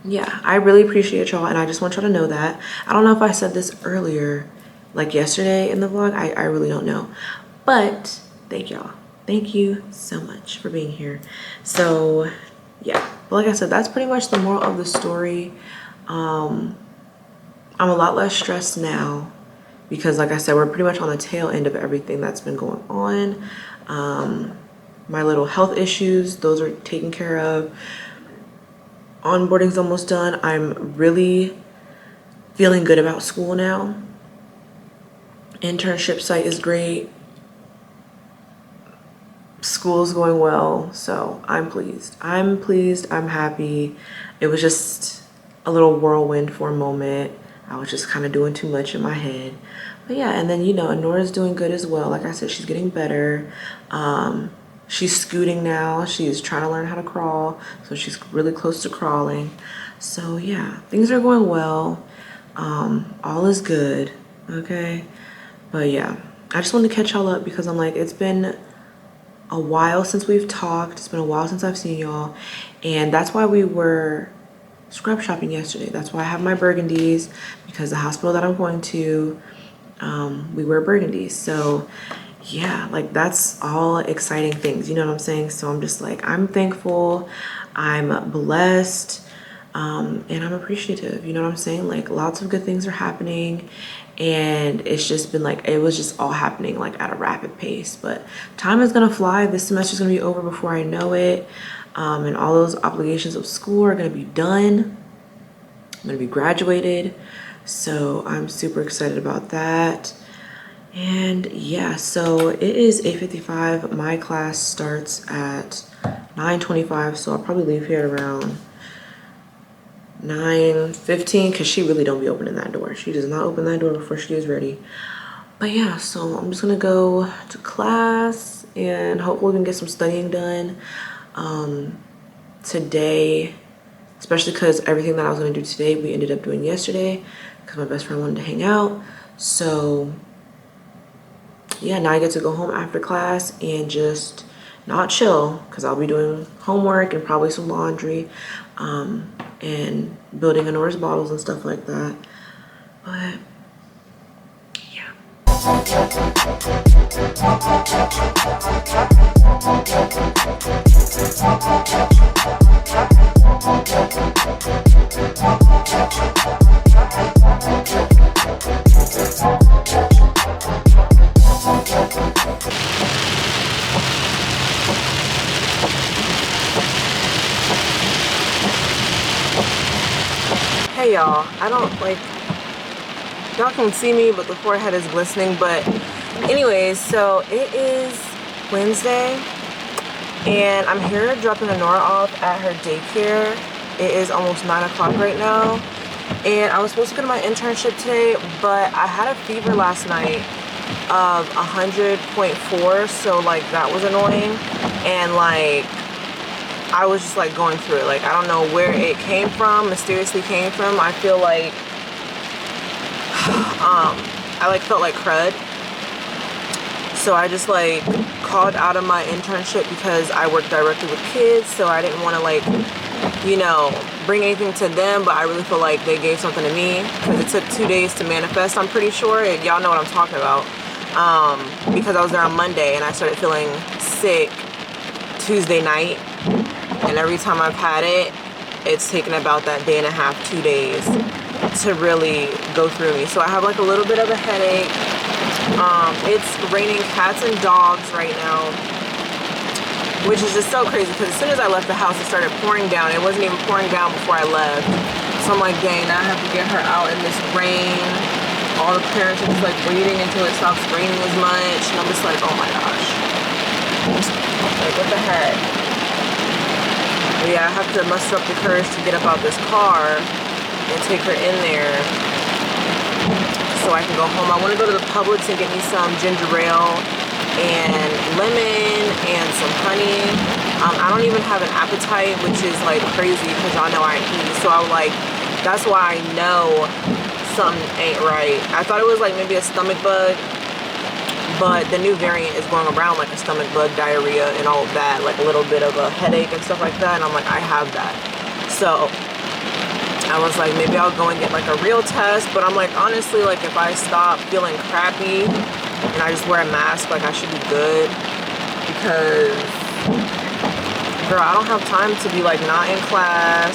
yeah, I really appreciate y'all, and I just want y'all to know that. I don't know if I said this earlier, like yesterday in the vlog. I really don't know, but thank y'all. Thank you so much for being here. So yeah, but like I said, that's pretty much the moral of the story. I'm a lot less stressed now because like I said, we're pretty much on the tail end of everything that's been going on. My little health issues, those are taken care of. Onboarding's almost done. I'm really feeling good about school now. Internship site is great. School's going well, so I'm pleased. I'm happy. It was just a little whirlwind for a moment. I was just kind of doing too much in my head, But yeah, and then, you know, Anorah's doing good as well. Like I said, she's getting better. She's scooting now. She's trying to learn how to crawl. So she's really close to crawling. So yeah, things are going well. All is good, okay? But yeah, I just wanted to catch y'all up because I'm like, it's been a while since we've talked. It's been a while since I've seen y'all. And that's why we were scrub shopping yesterday. That's why I have my burgundies, because the hospital that I'm going to, we wear burgundies. So yeah, like that's all exciting things, you know what I'm saying? So I'm just like, I'm thankful, I'm blessed, and I'm appreciative, you know what I'm saying? Like lots of good things are happening, and it's just been like, it was just all happening like at a rapid pace. But time is gonna fly. This semester's gonna be over before I know it, and all those obligations of school are gonna be done. I'm gonna be graduated, so I'm super excited about that. And yeah, so it is 8:55. My class starts at 9:25, so I'll probably leave here around 9:15 because she really don't be opening that door. She does not open that door before she is ready. But yeah, so I'm just gonna go to class and hopefully we can get some studying done today, especially because everything that I was gonna do today we ended up doing yesterday because my best friend wanted to hang out. So yeah, now I get to go home after class and just not chill because I'll be doing homework and probably some laundry, and building Anorah's bottles and stuff like that. But yeah. Hey y'all, I don't like, y'all can see me but the forehead is glistening. But anyways, so it is Wednesday and I'm here dropping Anorah off at her daycare. It is almost 9 o'clock right now, and I was supposed to go to my internship today, but I had a fever last night of 100.4, so like that was annoying. And like I was just like going through it. Like I don't know where it came from, mysteriously came from. I feel like I like felt like crud. So I just like called out of my internship because I work directly with kids, so I didn't want to like, you know, bring anything to them, but I really feel like they gave something to me because it took 2 days to manifest, I'm pretty sure. Y'all know what I'm talking about. Because I was there on Monday and I started feeling sick Tuesday night, and every time I've had it, it's taken about that day and a half, 2 days to really go through me. So I have like a little bit of a headache. It's raining cats and dogs right now, which is just so crazy because as soon as I left the house it started pouring down. It wasn't even pouring down before I left. So I'm like, dang, now I have to get her out in this rain. All the parents are just like waiting until it stops raining as much, and I'm just like, oh my gosh, like what the heck. But yeah, I have to muster up the courage to get up out this car and take her in there so I can go home. I want to go to the Publix and get me some ginger ale and lemon and some honey. I don't even have an appetite, which is like crazy because y'all know I eat. So I was like, that's why I know something ain't right. I thought it was like maybe a stomach bug, but the new variant is going around like a stomach bug, diarrhea and all of that, like a little bit of a headache and stuff like that. And I'm like, I have that. So I was like, maybe I'll go and get like a real test. But I'm like, honestly, like if I stop feeling crappy and I just wear a mask, like I should be good. Because girl, I don't have time to be like not in class.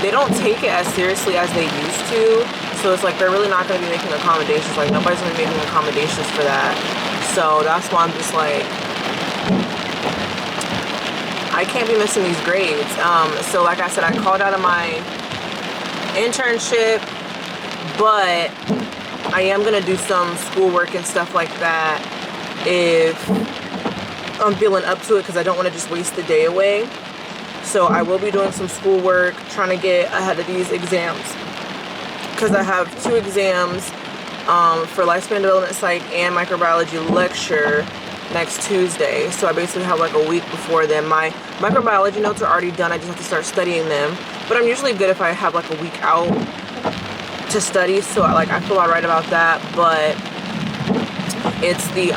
They don't take it as seriously as they used to. So it's like they're really not going to be making accommodations. Like nobody's going to be making accommodations for that. So that's why I'm just like, I can't be missing these grades. So like I said, I called out of my internship, but I am going to do some schoolwork and stuff like that if I'm feeling up to it, because I don't want to just waste the day away. So I will be doing some schoolwork, trying to get ahead of these exams, because I have 2 exams for lifespan development psych and microbiology lecture next Tuesday. So I basically have like a week before then. My microbiology notes are already done. I just have to start studying them. But I'm usually good if I have like a week out to study. So I feel alright about that. But it's the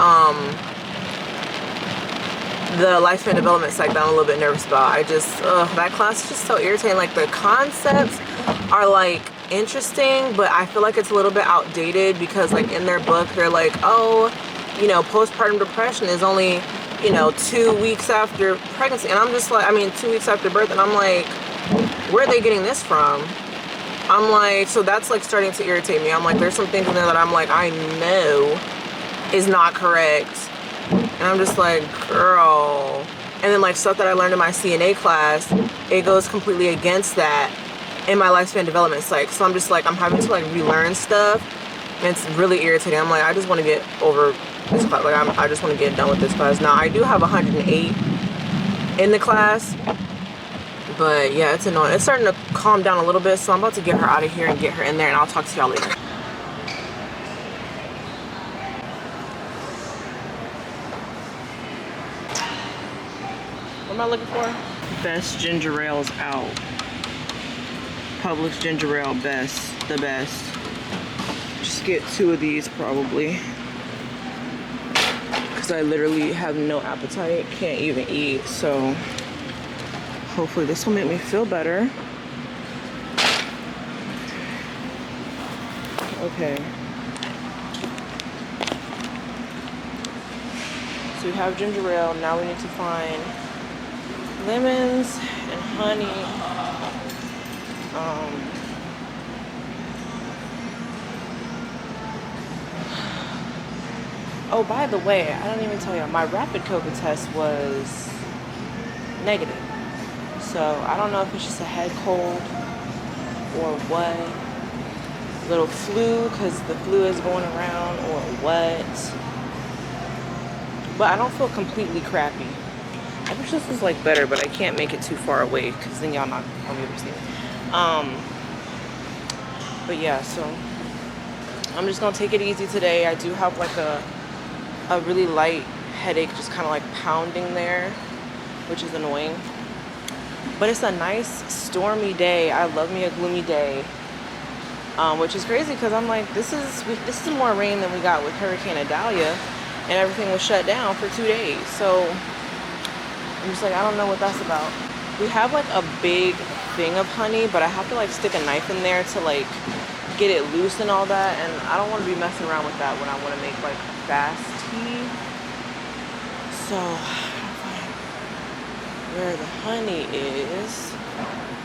lifespan development psych that I'm a little bit nervous about. That class is just so irritating. Like the concepts are like interesting, but I feel like it's a little bit outdated because like in their book they're like, oh, you know, postpartum depression is only, you know, 2 weeks after pregnancy. And I'm just like, I mean 2 weeks after birth, and I'm like, where are they getting this from? I'm like, so that's like starting to irritate me. I'm like, there's some things in there that I'm like, I know is not correct. And I'm just like, girl. And then like stuff that I learned in my CNA class, it goes completely against that in my lifespan development psych. So I'm just like, I'm having to like relearn stuff, and it's really irritating. I'm like, I just want to get over this class. Like I just want to get done with this class. Now I do have 108 in the class, but yeah, it's annoying. It's starting to calm down a little bit, so I'm about to get her out of here and get her in there, and I'll talk to y'all later. What am I looking for? Best ginger ales out. Publix ginger ale, best, the best. Just get 2 of these probably, because I literally have no appetite, can't even eat. So hopefully this will make me feel better. Okay. So we have ginger ale. Now we need to find lemons and honey. Oh, by the way, I don't even tell you, my rapid COVID test was negative. So I don't know if it's just a head cold or what. Little flu, because the flu is going around, or what. But I don't feel completely crappy. I wish this was like better, but I can't make it too far away because then y'all not gonna be able to see it. But yeah, so I'm just gonna take it easy today. I do have like a really light headache, just kind of like pounding there, which is annoying. But it's a nice stormy day. I love me a gloomy day, which is crazy because I'm like, this is more rain than we got with Hurricane Idalia, and everything was shut down for 2 days. So I'm just like, I don't know what that's about. We have like a big thing of honey, but I have to like stick a knife in there to like get it loose and all that, and I don't want to be messing around with that when I want to make like fast tea. So where the honey is,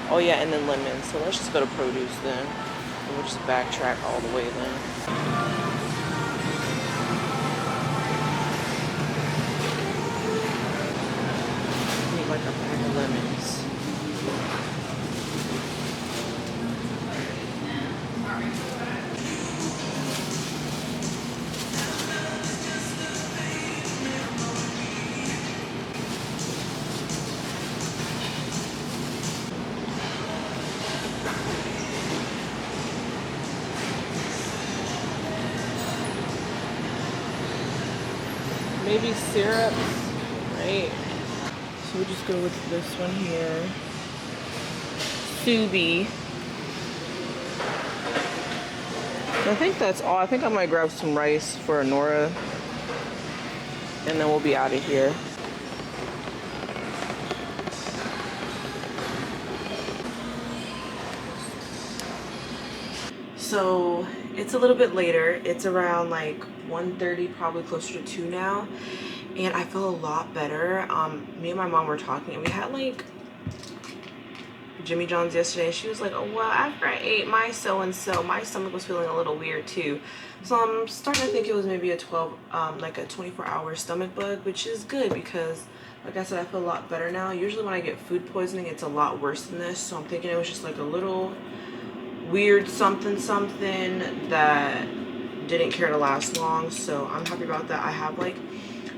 oh yeah, and then lemon. So let's just go to produce then, and we'll just backtrack all the way then. Like a pack of lemons. Maybe syrups, right? So we'll just go with this one here. Subi. I think that's all. I think I might grab some rice for Anorah, and then we'll be out of here. So it's a little bit later. It's around like 1:30, probably closer to 2 now. And I feel a lot better. Me and my mom were talking, and we had like Jimmy John's yesterday. She was like, oh, well, after I ate my so-and-so, my stomach was feeling a little weird too. So I'm starting to think it was maybe a 24-hour stomach bug, which is good because, like I said, I feel a lot better now. Usually when I get food poisoning, it's a lot worse than this. So I'm thinking it was just like a little weird something that didn't care to last long. So I'm happy about that. I have like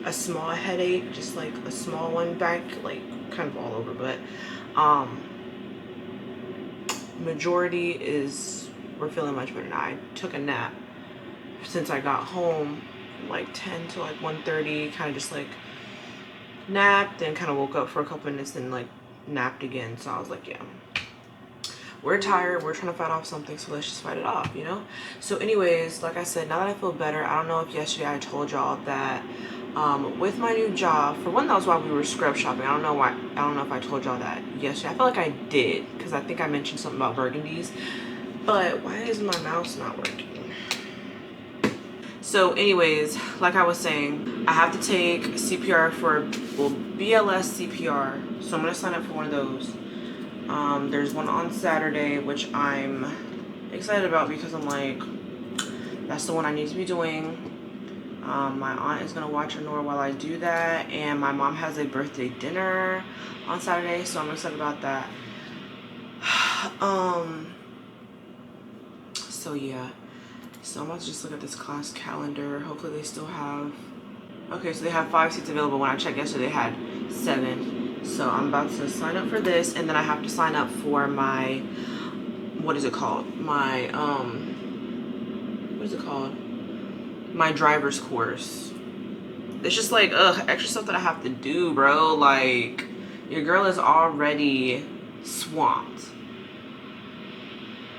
a small headache, just like a small one back, like kind of all over, but majority is we're feeling much better now. I took a nap since I got home, like 10 to like 1:30, kind of just like napped, and kind of woke up for a couple minutes and like napped again. So I was like, yeah, we're tired, we're trying to fight off something, so let's just fight it off, you know? So anyways, like I said, now that I feel better, I don't know if yesterday I told y'all that with my new job, for one, that was why we were scrub shopping. I don't know if I told y'all that yesterday. I feel like I did, because I think I mentioned something about burgundies. But why is my mouse not working? So anyways, like I was saying, I have to take CPR for, well, BLS CPR. So I'm gonna sign up for one of those. There's one on Saturday, which I'm excited about because I'm like, that's the one I need to be doing. My aunt is gonna watch Anorah while I do that, and my mom has a birthday dinner on Saturday, so I'm excited about that. So yeah, so I'm about to just look at this class calendar. Hopefully they still have, okay, so they have 5 seats available. When I checked yesterday, they had 7. So I'm about to sign up for this, and then I have to sign up for my, what is it called? My, what is it called? My driver's course. It's just like, extra stuff that I have to do, bro. Like, your girl is already swamped.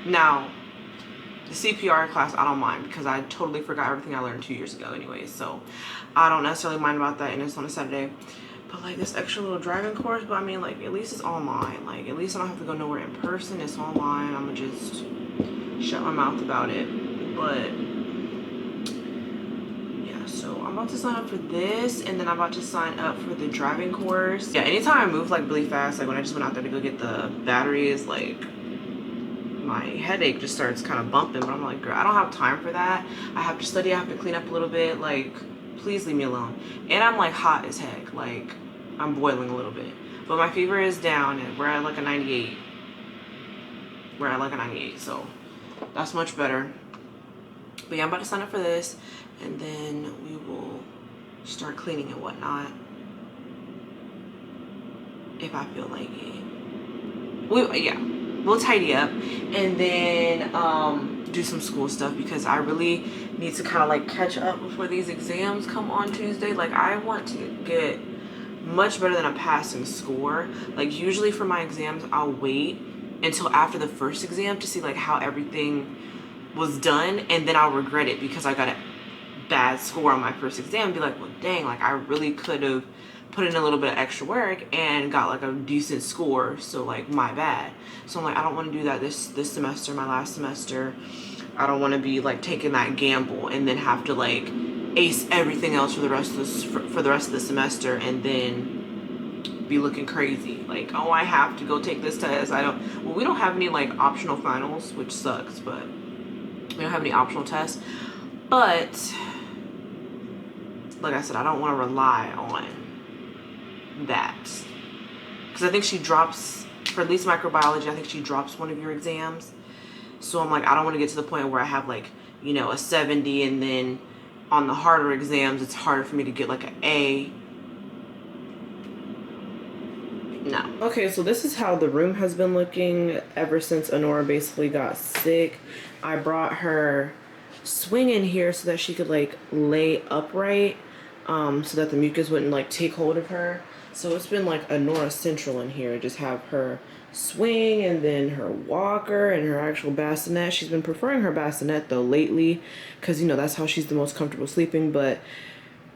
Now, the CPR class, I don't mind because I totally forgot everything I learned 2 years ago anyway. So I don't necessarily mind about that, and it's on a Saturday. But like this extra little driving course, but I mean, like, at least it's online. Like, at least I don't have to go nowhere in person. It's online. I'm gonna just shut my mouth about it. But yeah, so I'm about to sign up for this, and then I'm about to sign up for the driving course. Yeah, anytime I move like really fast, like when I just went out there to go get the batteries, like my headache just starts kind of bumping. But I'm like, girl, I don't have time for that. I have to study, I have to clean up a little bit. Like, please leave me alone. And I'm like hot as heck. Like, I'm boiling a little bit. But my fever is down, and we're at like a 98. We're at like a 98, so that's much better. But yeah, I'm about to sign up for this, and then we will start cleaning and whatnot if I feel like it. Yeah, we'll tidy up, and then do some school stuff, because I really need to kind of like catch up before these exams come on Tuesday. Like, I want to get much better than a passing score. Like, usually for my exams, I'll wait until after the first exam to see like how everything was done, and then I'll regret it because I got a bad score on my first exam and be like, well, dang, like I really could have put in a little bit of extra work and got like a decent score, so like my bad. So I'm like, I don't want to do that this semester, my last semester. I don't want to be like taking that gamble and then have to like ace everything else for the rest of this for the rest of the semester, and then be looking crazy like, oh, I have to go take this test. We don't have any like optional finals, which sucks, but we don't have any optional tests. But like I said, I don't want to rely on that, because I think she drops, for at least microbiology, I think she drops one of your exams. So I'm like, I don't want to get to the point where I have like, you know, a 70, and then on the harder exams it's harder for me to get like an A. No. Okay, so this is how the room has been looking ever since Anorah basically got sick. I brought her swing in here so that she could like lay upright, so that the mucus wouldn't like take hold of her. So it's been like Anorah Central in here. Just have her swing, and then her walker, and her actual bassinet. She's been preferring her bassinet though lately, because you know that's how she's the most comfortable sleeping. But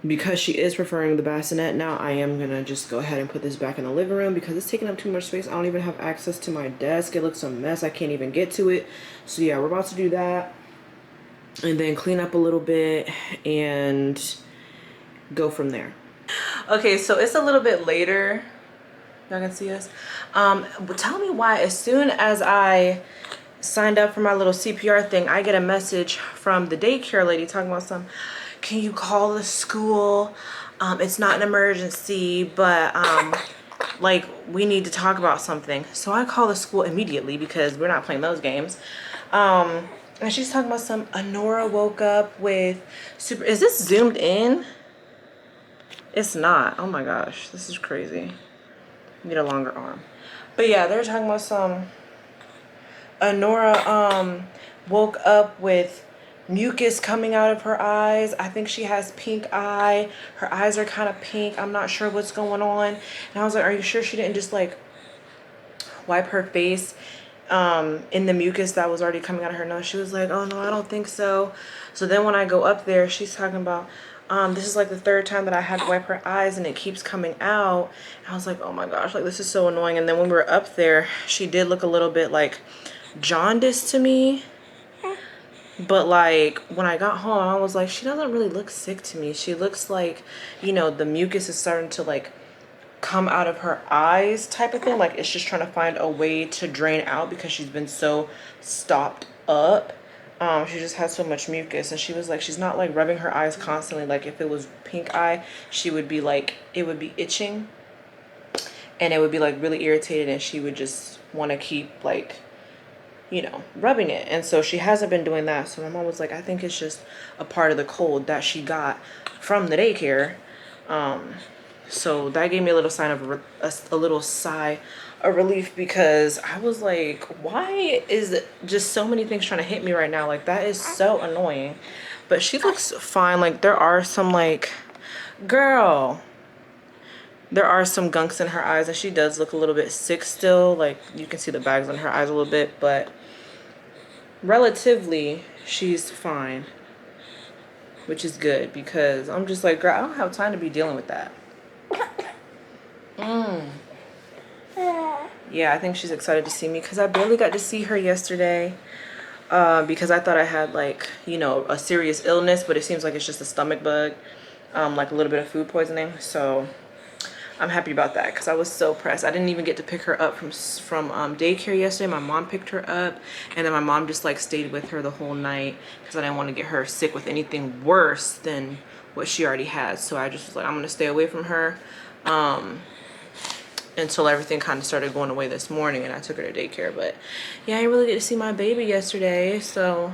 because she is preferring the bassinet now, I am gonna just go ahead and put this back in the living room because it's taking up too much space. I don't even have access to my desk. It looks a mess. I can't even get to it. So yeah, we're about to do that, and then clean up a little bit and go from there. Okay, so it's a little bit later. Y'all can see us. But tell me why as soon as I signed up for my little CPR thing, I get a message from the daycare lady talking about some, can you call the school? It's not an emergency, but like we need to talk about something. So I call the school immediately because we're not playing those games. And she's talking about some, Anorah woke up with super, is this zoomed in? It's not. Oh my gosh, this is crazy. Need a longer arm. But yeah, they're talking about some, Anorah woke up with mucus coming out of her eyes. I think she has pink eye. Her eyes are kind of pink. I'm not sure what's going on. And I was like, are you sure she didn't just like wipe her face in the mucus that was already coming out of her nose? She was like, oh no, I don't think so. So then when I go up there, she's talking about, this is like the third time that I had to wipe her eyes and it keeps coming out. And I was like, oh my gosh, like this is so annoying. And then when we were up there, she did look a little bit like jaundiced to me. But like when I got home, I was like, she doesn't really look sick to me. She looks like, you know, the mucus is starting to like come out of her eyes type of thing. Like it's just trying to find a way to drain out because she's been so stopped up. She just has so much mucus. And she was like, she's not like rubbing her eyes constantly. Like if it was pink eye, she would be like, it would be itching and it would be like really irritated and she would just want to keep like, you know, rubbing it. And so she hasn't been doing that. So my mom was like, I think it's just a part of the cold that she got from the daycare. So that gave me a little sign of a little sigh of relief, because I was like, why is it just so many things trying to hit me right now? Like that is so annoying. But she looks fine. Like there are some like, girl, there are some gunks in her eyes and she does look a little bit sick still. Like you can see the bags on her eyes a little bit, but relatively she's fine, which is good, because I'm just like, girl, I don't have time to be dealing with that. Yeah, I think she's excited to see me because I barely got to see her yesterday, because I thought I had like, you know, a serious illness, but it seems like it's just a stomach bug, like a little bit of food poisoning. So I'm happy about that because I was so pressed. I didn't even get to pick her up from daycare yesterday. My mom picked her up, and then my mom just like stayed with her the whole night because I didn't want to get her sick with anything worse than what she already has. So I just was like, I'm gonna stay away from her until everything kind of started going away this morning, and I took her to daycare. But yeah, I didn't really get to see my baby yesterday, so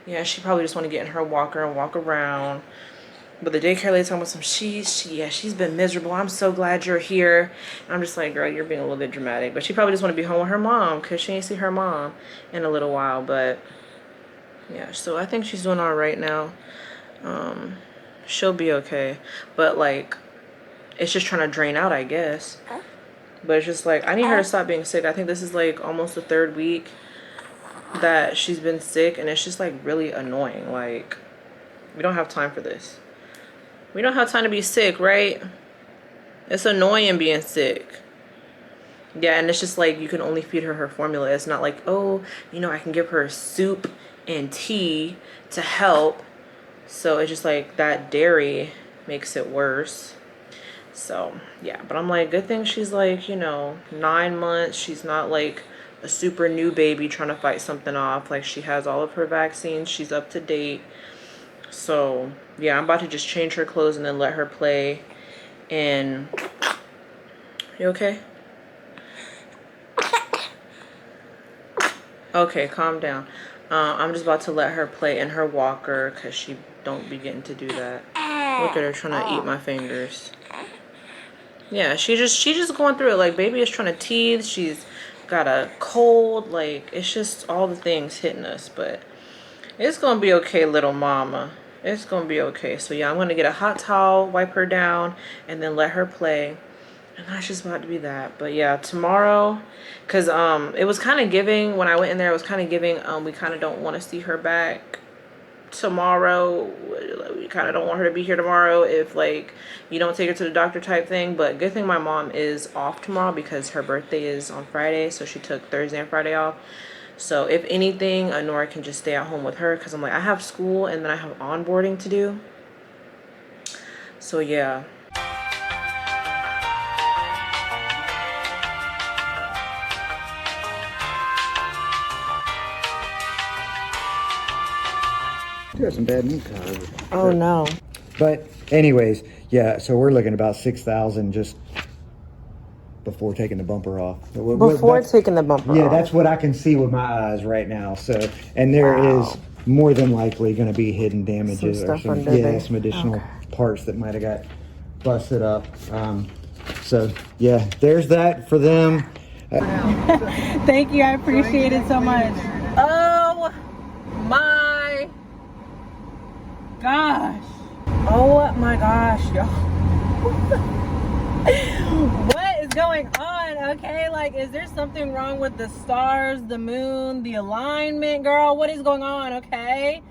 yeah, she probably just want to get in her walker and walk around. But the daycare lady talking about some she's been miserable. I'm so glad you're here. And I'm just like, girl, you're being a little bit dramatic. But she probably just want to be home with her mom because she ain't see her mom in a little while. But yeah, so I think she's doing all right now. She'll be okay. But like, it's just trying to drain out, I guess. But it's just like, I need her to stop being sick. I think this is like almost the 3rd week that she's been sick, and it's just like really annoying. Like, we don't have time for this. We don't have time to be sick, right? It's annoying being sick. Yeah, and it's just like you can only feed her formula. It's not like, oh, you know, I can give her soup and tea to help. So it's just like that dairy makes it worse. So yeah, but I'm like, good thing she's like, you know, 9 months. She's not like a super new baby trying to fight something off. Like she has all of her vaccines. She's up to date. So yeah, I'm about to just change her clothes and then let her play. And you okay? Okay, calm down. I'm just about to let her play in her walker because she don't be getting to do that. Look at her trying to eat my fingers. Yeah, she just going through it. Like baby is trying to teeth. She's got a cold. Like it's just all the things hitting us. But it's gonna be okay, little mama. It's gonna be okay. So yeah, I'm gonna get a hot towel, wipe her down, and then let her play. And that's just about to be that. But yeah, tomorrow, because it was kind of giving, when I went in there, it was kind of giving, we kind of don't want to see her back tomorrow. We kind of don't want her to be here tomorrow if like you don't take her to the doctor type thing. But good thing my mom is off tomorrow because her birthday is on Friday, so she took Thursday and Friday off. So if anything, Anorah can just stay at home with her because I'm like, I have school and then I have onboarding to do. So yeah. You got some bad meat cover. Oh no. But anyways, yeah, so we're looking about 6,000 just before taking the bumper off. Before taking the bumper off. Yeah, that's what I can see with my eyes right now. So, and there is more than likely going to be hidden damages Some or stuff under there. some additional parts that might have got busted up. So yeah, there's that for them. Thank you, I appreciate it so much. Oh my gosh. Oh my gosh, y'all. What is going on? Okay, like, is there something wrong with the stars, the moon, the alignment, girl? What is going on? Okay,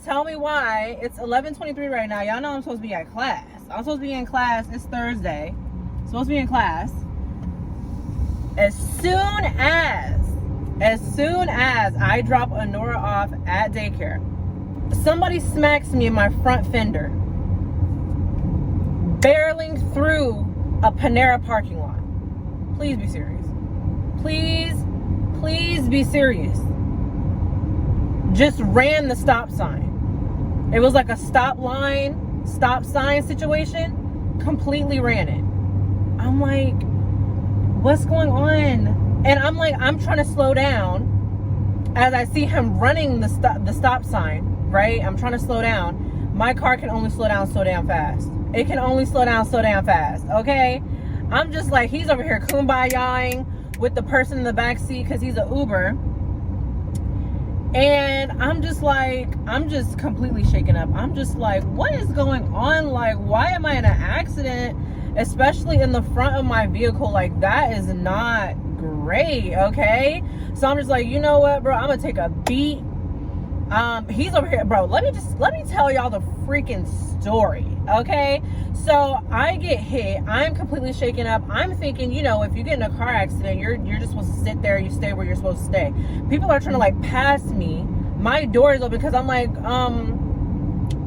tell me why. It's 11:23 right now. Y'all know I'm supposed to be at class. I'm supposed to be in class. It's Thursday. I'm supposed to be in class. As soon as I drop Anorah off at daycare, somebody smacks me in my front fender, barreling through a Panera parking lot. Please be serious. Please be serious. Just ran the stop sign. It was like a stop sign situation. Completely ran it. I'm like, what's going on? And I'm like, I'm trying to slow down as I see him running the stop sign, right? I'm trying to slow down. My car can only slow down so damn fast. It can only slow down so damn fast, okay? I'm just like, he's over here kumbaya-ing with the person in the back seat because he's an Uber. And I'm just like, I'm just completely shaken up. I'm just like, what is going on? Like, why am I in an accident, especially in the front of my vehicle? Like, that is not great, okay? So I'm just like, you know what, bro? I'm gonna take a beat. He's over here, bro. Let me tell y'all the freaking story, okay? So I get hit. I'm completely shaken up. I'm thinking, you know, if you get in a car accident, you're just supposed to sit there. You stay where you're supposed to stay. People are trying to like pass me. My door is open because I'm like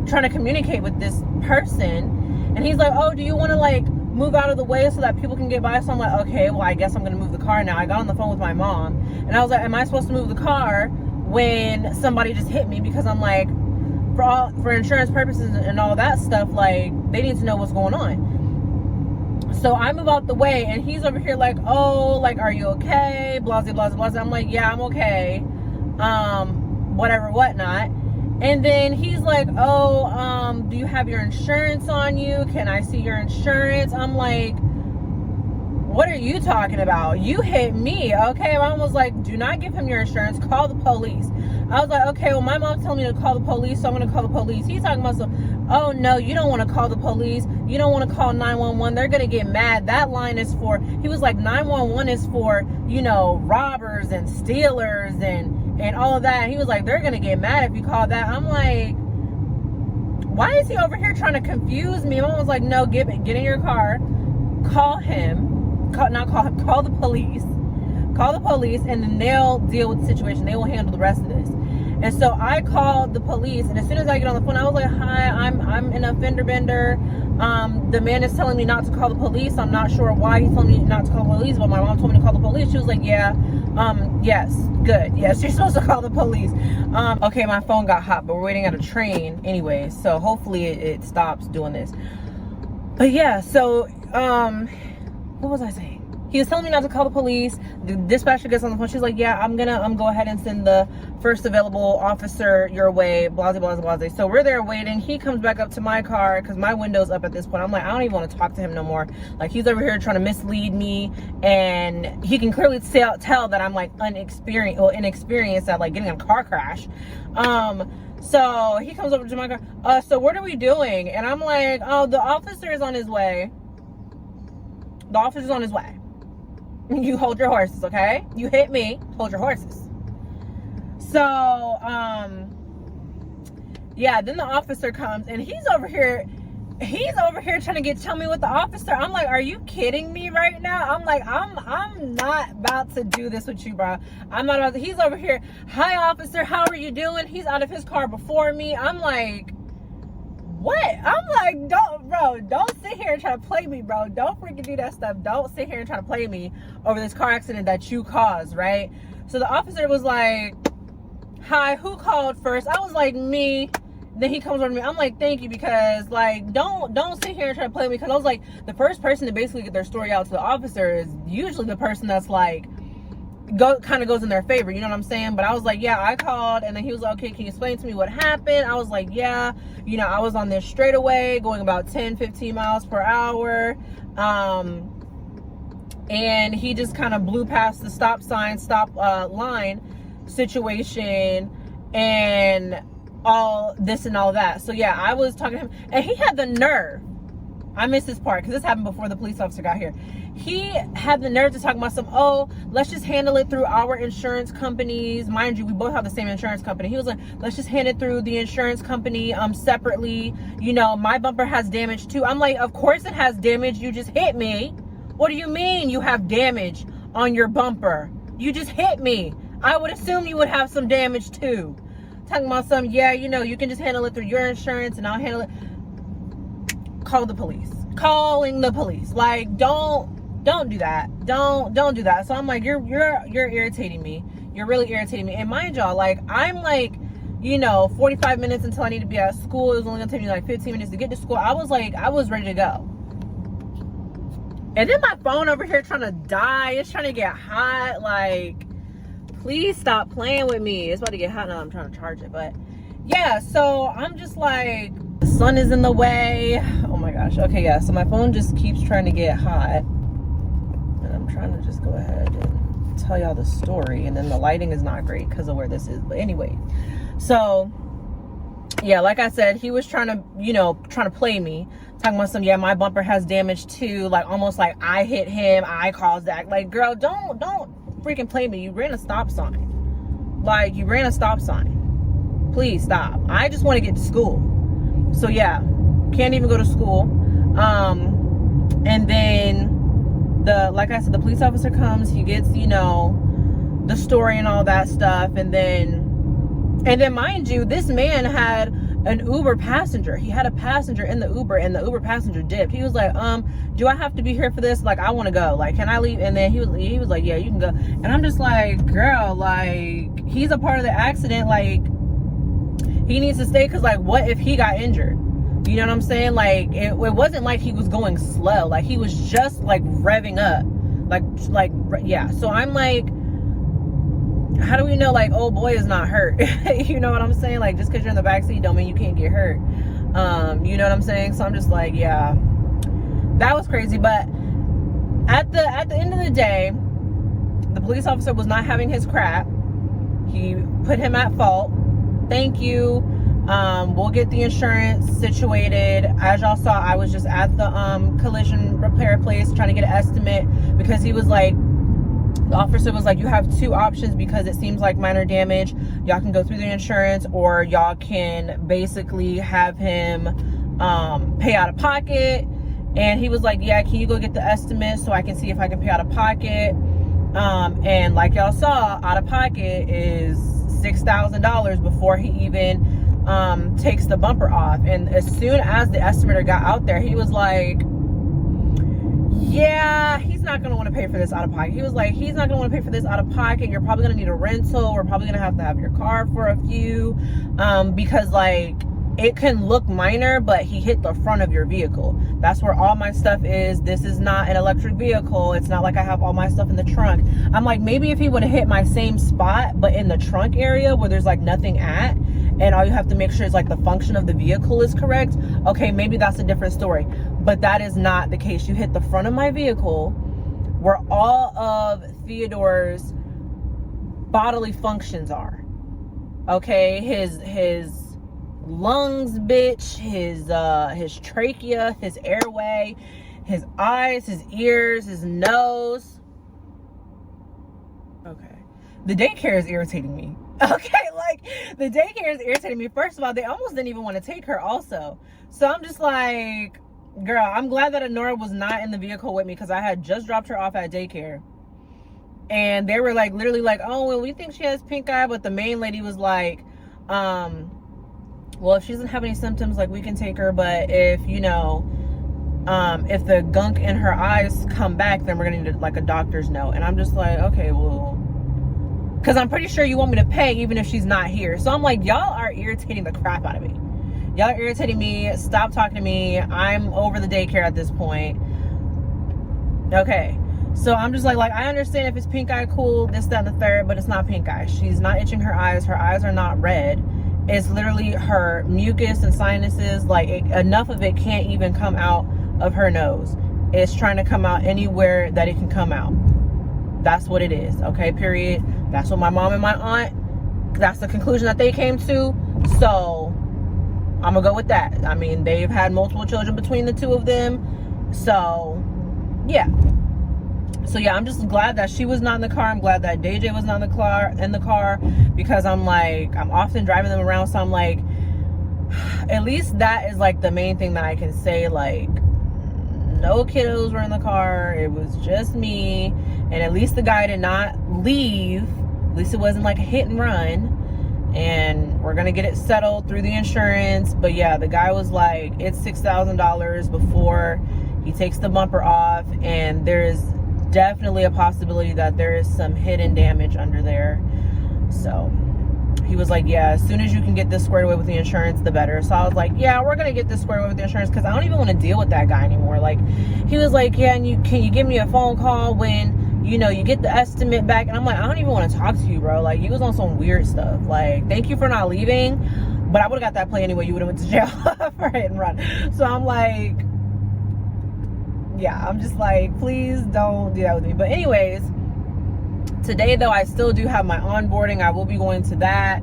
trying to communicate with this person, and he's like, oh, do you want to like move out of the way so that people can get by? So I'm like, okay, well, I guess I'm gonna move the car now. I got on the phone with my mom, and I was like, am I supposed to move the car when somebody just hit me? Because I'm like, for insurance purposes and all that stuff, like, they need to know what's going on. So I move out the way, and he's over here like, oh, like, are you okay? Blah, blah, blah, blah. I'm like, yeah, I'm okay. Whatever, whatnot. And then he's like, oh, do you have your insurance on you? Can I see your insurance? I'm like, what are you talking about? You hit me, okay? My mom was like, do not give him your insurance. Call the police. I was like, okay, well, my mom's telling me to call the police, so I'm going to call the police. He's talking about some, oh, no, you don't want to call the police. You don't want to call 911. They're going to get mad. That line is for, he was like, 911 is for, you know, robbers and stealers and all of that. And he was like, they're going to get mad if you call that. I'm like, why is he over here trying to confuse me? Mom was like, no, get in your car, call him. Call the police. Call the police, and then they'll deal with the situation. They will handle the rest of this. And so I called the police, and as soon as I get on the phone, I was like, hi, I'm in a fender bender. The man is telling me not to call the police. I'm not sure why he's telling me not to call the police, but my mom told me to call the police. She was like, yeah, yes, good. Yes, you're supposed to call the police. Okay, my phone got hot, but we're waiting at a train anyway, so hopefully it stops doing this. But yeah, so, what was I saying? He was telling me not to call the police. The dispatcher gets on the phone. She's like, yeah, I'm gonna go ahead and send the first available officer your way, blah, blah, blah, blah. So we're there waiting. He comes back up to my car because my window's up at this point. I'm like, I don't even want to talk to him no more. Like, he's over here trying to mislead me, and he can clearly tell that I'm like inexperienced at like getting in a car crash. So he comes over to my car. So what are we doing? And I'm like, oh, the officer is on his way. The officer's on his way. You hold your horses, okay? You hit me, hold your horses. So, yeah, then the officer comes, and he's over here trying to tell me what the officer. I'm like, are you kidding me right now? I'm like, I'm not about to do this with you, bro. I'm not about to. He's over here, hi, officer, how are you doing? He's out of his car before me. I'm like, what? I'm like, don't sit here and try to play me, bro. Don't freaking do that stuff. Don't sit here and try to play me over this car accident that you caused, right? So the officer was like, hi, who called first? I was like, me. Then he comes over to me. I'm like, thank you, because like, don't sit here and try to play me, because I was like, the first person to basically get their story out to the officer is usually the person that's like, kind of goes in their favor, you know what I'm saying? But I was like, yeah, I called. And then he was like, okay, can you explain to me what happened? I was like, yeah, you know, I was on this straightaway going about 10-15 miles per hour, and he just kind of blew past the stop line situation, and all this and all that. So yeah, I was talking to him, and he had the nerve. I missed this part because this happened before the police officer got here. He had the nerve to talk about let's just handle it through our insurance companies. Mind you, we both have the same insurance company. He was like, let's just hand it through the insurance company separately. You know, my bumper has damage too. I'm like, of course it has damage. You just hit me. What do you mean you have damage on your bumper? You just hit me. I would assume you would have some damage too. Talking about yeah, you know, you can just handle it through your insurance and I'll handle it. Call the police. Calling the police. Like, don't do that. Don't do that. So I'm like, you're irritating me. You're really irritating me. And mind y'all, like, I'm like, you know, 45 minutes until I need to be at school. It was only gonna take me like 15 minutes to get to school. I was ready to go. And then my phone over here trying to die. It's trying to get hot. Like, please stop playing with me. It's about to get hot now. I'm trying to charge it. But yeah, so I'm just like, the sun is in the way. Oh my gosh. Okay, yeah. So my phone just keeps trying to get hot. And I'm trying to just go ahead and tell y'all the story. And then the lighting is not great because of where this is. But anyway. So, yeah, like I said, he was trying to play me. Talking about yeah, my bumper has damage too. Like, almost like I hit him. I caused that. Like, girl, don't freaking play me. You ran a stop sign. Like, you ran a stop sign. Please stop. I just want to get to school. So yeah, can't even go to school. And then like I said, the police officer comes, he gets, you know, the story and all that stuff. And then mind you, this man had an Uber passenger. He had a passenger in the Uber, and the Uber passenger dipped. He was like, do I have to be here for this? Like, I want to go. Like, can I leave? And then he was like, yeah, you can go. And I'm just like, girl, like, he's a part of the accident. Like, he needs to stay, because like, what if he got injured? You know what I'm saying? Like, it wasn't like he was going slow. Like, he was just like revving up. Like yeah. So I'm like, how do we know, like, oh boy is not hurt? You know what I'm saying? Like, just because you're in the backseat don't mean you can't get hurt. You know what I'm saying? So I'm just like, yeah, that was crazy. But at the end of the day, the police officer was not having his crap. He put him at fault. Thank you. We'll get the insurance situated. As y'all saw, I was just at the collision repair place trying to get an estimate, because he was like, the officer was like, you have two options, because it seems like minor damage. Y'all can go through the insurance, or y'all can basically have him pay out of pocket. And he was like, yeah, can you go get the estimate so I can see if I can pay out of pocket? And like y'all saw, out of pocket is $6,000 before he even takes the bumper off. And as soon as the estimator got out there, he was like, yeah, he's not going to want to pay for this out of pocket. He was like, he's not going to want to pay for this out of pocket. You're probably going to need a rental. We're probably going to have your car for a few, because like, it can look minor, but he hit the front of your vehicle. That's where all my stuff is. This is not an electric vehicle. It's not like I have all my stuff in the trunk. I'm like, maybe if he would have hit my same spot, but in the trunk area where there's like nothing at, and all you have to make sure is like the function of the vehicle is correct, okay, maybe that's a different story. But that is not the case. You hit the front of my vehicle where all of Theodore's bodily functions are. Okay, his lungs, bitch, his trachea, his airway, his eyes, his ears, his nose. Okay, the daycare is irritating me. Okay, like, the daycare is irritating me. First of all, they almost didn't even want to take her also. So I'm just like, girl, I'm glad that Anorah was not in the vehicle with me, because I had just dropped her off at daycare. And they were like, literally like, oh, well, we think she has pink eye. But the main lady was like, well, if she doesn't have any symptoms, like, we can take her. But if, you know, if the gunk in her eyes come back, then we're going to need like a doctor's note. And I'm just like, okay, well, because I'm pretty sure you want me to pay even if she's not here. So I'm like, y'all are irritating the crap out of me. Y'all are irritating me. Stop talking to me. I'm over the daycare at this point. Okay. So I'm just like, I understand if it's pink eye, cool, this, that, and the third, but it's not pink eye. She's not itching her eyes. Her eyes are not red. It's literally her mucus and sinuses. Like, enough of it can't even come out of her nose. It's trying to come out anywhere that it can come out. That's what it is. Okay, period. That's what my mom and my aunt, that's the conclusion that they came to. So I'm gonna go with that. I mean, they've had multiple children between the two of them. So yeah. So yeah, I'm just glad that she was not in the car. I'm glad that DJ was not in the car, because I'm like, I'm often driving them around. So I'm like, at least that is like the main thing that I can say. Like, no kiddos were in the car. It was just me. And at least the guy did not leave. At least it wasn't like a hit and run. And we're gonna get it settled through the insurance. But yeah, the guy was like, it's $6,000 before he takes the bumper off, and there's definitely a possibility that there is some hidden damage under there. So he was like, yeah, as soon as you can get this squared away with the insurance, the better. So I was like, yeah, we're gonna get this squared away with the insurance, because I don't even want to deal with that guy anymore. Like, he was like, yeah, and can you give me a phone call when, you know, you get the estimate back? And I'm like, I don't even want to talk to you, bro. Like, you was on some weird stuff. Like, thank you for not leaving, but I would have got that play anyway. You would have went to jail for hit and run. So I'm like, yeah, I'm just like, please don't do that with me. But anyways, today though, I still do have my onboarding. I will be going to that.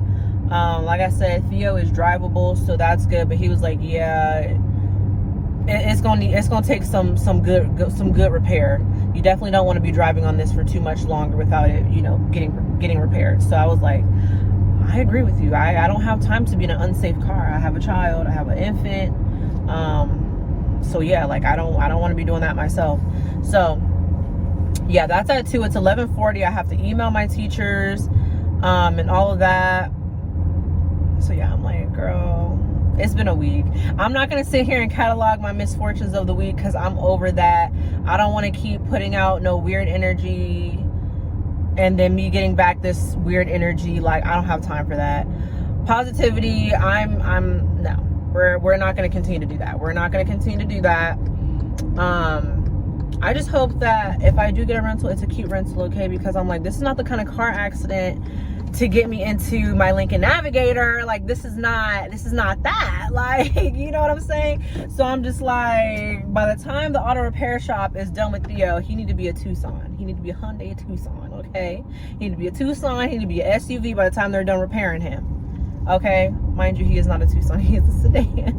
Like I said, Theo is drivable, so that's good. But he was like, yeah, it's gonna take some good repair. You definitely don't want to be driving on this for too much longer without it, you know, getting repaired. So I was like, I agree with you. I don't have time to be in an unsafe car. I have a child. I have an infant. So yeah, like I don't want to be doing that myself. So yeah, that's at 2. It's 11:40. I have to email my teachers, and all of that. So yeah, I'm like, girl, it's been a week. I'm not gonna sit here and catalog my misfortunes of the week, because I'm over that. I don't want to keep putting out no weird energy and then me getting back this weird energy. Like, I don't have time for that. Positivity, no. We're not going to continue to do that. We're not going to continue to do that. I just hope that if I do get a rental, it's a cute rental, okay? Because I'm like, this is not the kind of car accident to get me into my Lincoln Navigator. Like, this is not that. Like, you know what I'm saying? So I'm just like, by the time the auto repair shop is done with Theo, he need to be a Tucson. He need to be a Hyundai Tucson, okay? He need to be a Tucson. He need to be an SUV by the time they're done repairing him. Okay, mind you, he is not a Tucson, he is a sedan.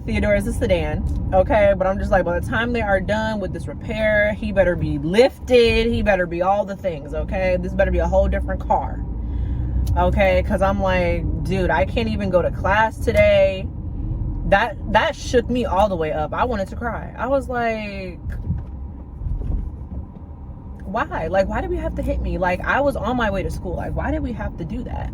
Theodore is a sedan, okay? But I'm just like, by the time they are done with this repair, he better be lifted, he better be all the things, okay? This better be a whole different car, okay? Because I'm like, dude, I can't even go to class today. That shook me all the way up. I wanted to cry. I was like, why? Like, why did we have to hit me? Like, I was on my way to school. Like, why did we have to do that?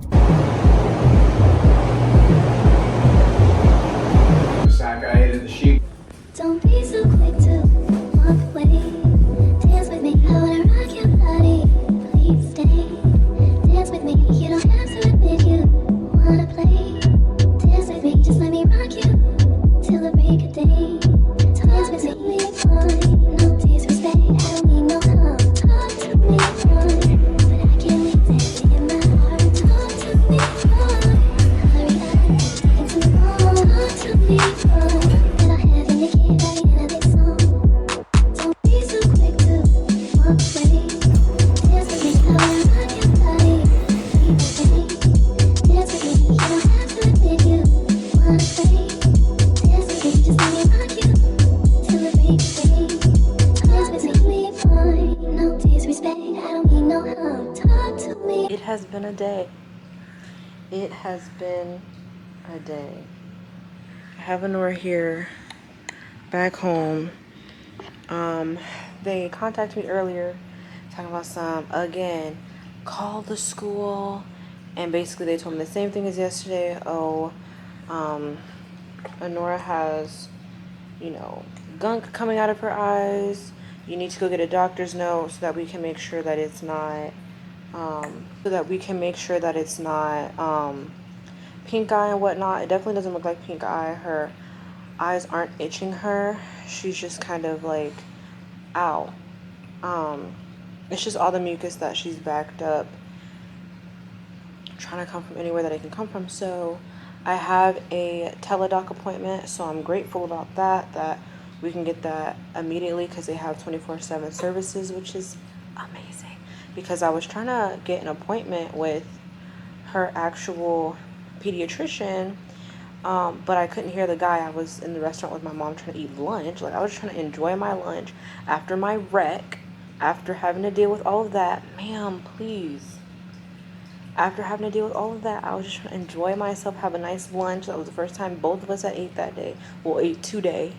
Don't be so quick to walk away. Dance with me, I wanna rock your body. Please stay. Dance with me, you don't have to admit you wanna play. Dance with me, just let me rock you till the break of day. Dance with me, fine. No disrespect, I don't mean no harm. Talk to me, fine. But I can't leave that in my heart. Talk to me, fine. Hurry up, it's too long. Talk to me, fine. It has been a day. It has been a day. I have Anorah here back home. They contacted me earlier talking about again, call the school, and basically they told me the same thing as yesterday. Anorah has, you know, gunk coming out of her eyes. You need to go get a doctor's note so that we can make sure that it's not pink eye and whatnot. It definitely doesn't look like pink eye. Her eyes aren't itching her. She's just kind of like out. It's just all the mucus that she's backed up, trying to come from anywhere that it can come from. So I have a teledoc appointment, so I'm grateful about that we can get that immediately, because they have 24/7 services, which is amazing. Because I was trying to get an appointment with her actual pediatrician, but I couldn't hear the guy. I was in the restaurant with my mom trying to eat lunch. Like, I was trying to enjoy my lunch after my wreck, after having to deal with all of that. Ma'am, please. After having to deal with all of that, I was just trying to enjoy myself, have a nice lunch. That was the first time both of us had ate that day. Well, ate today.